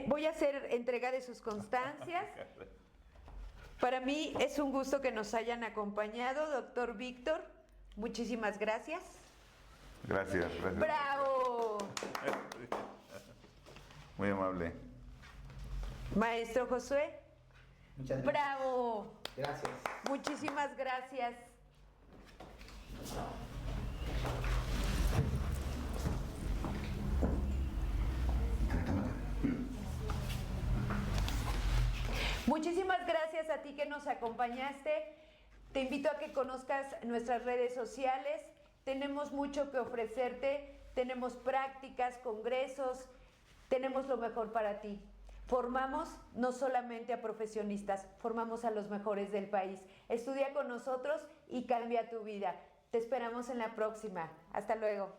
Voy a hacer entrega de sus constancias. Para mí es un gusto que nos hayan acompañado, doctor Víctor. Muchísimas gracias. Gracias. ¡Bravo! Muy amable. Maestro Josué. Muchas gracias. ¡Bravo! Gracias. Muchísimas gracias. Muchísimas gracias a ti que nos acompañaste. Te invito a que conozcas nuestras redes sociales. Tenemos mucho que ofrecerte. Tenemos prácticas, congresos. Tenemos lo mejor para ti. Formamos no solamente a profesionistas, formamos a los mejores del país. Estudia con nosotros y cambia tu vida. Te esperamos en la próxima. Hasta luego.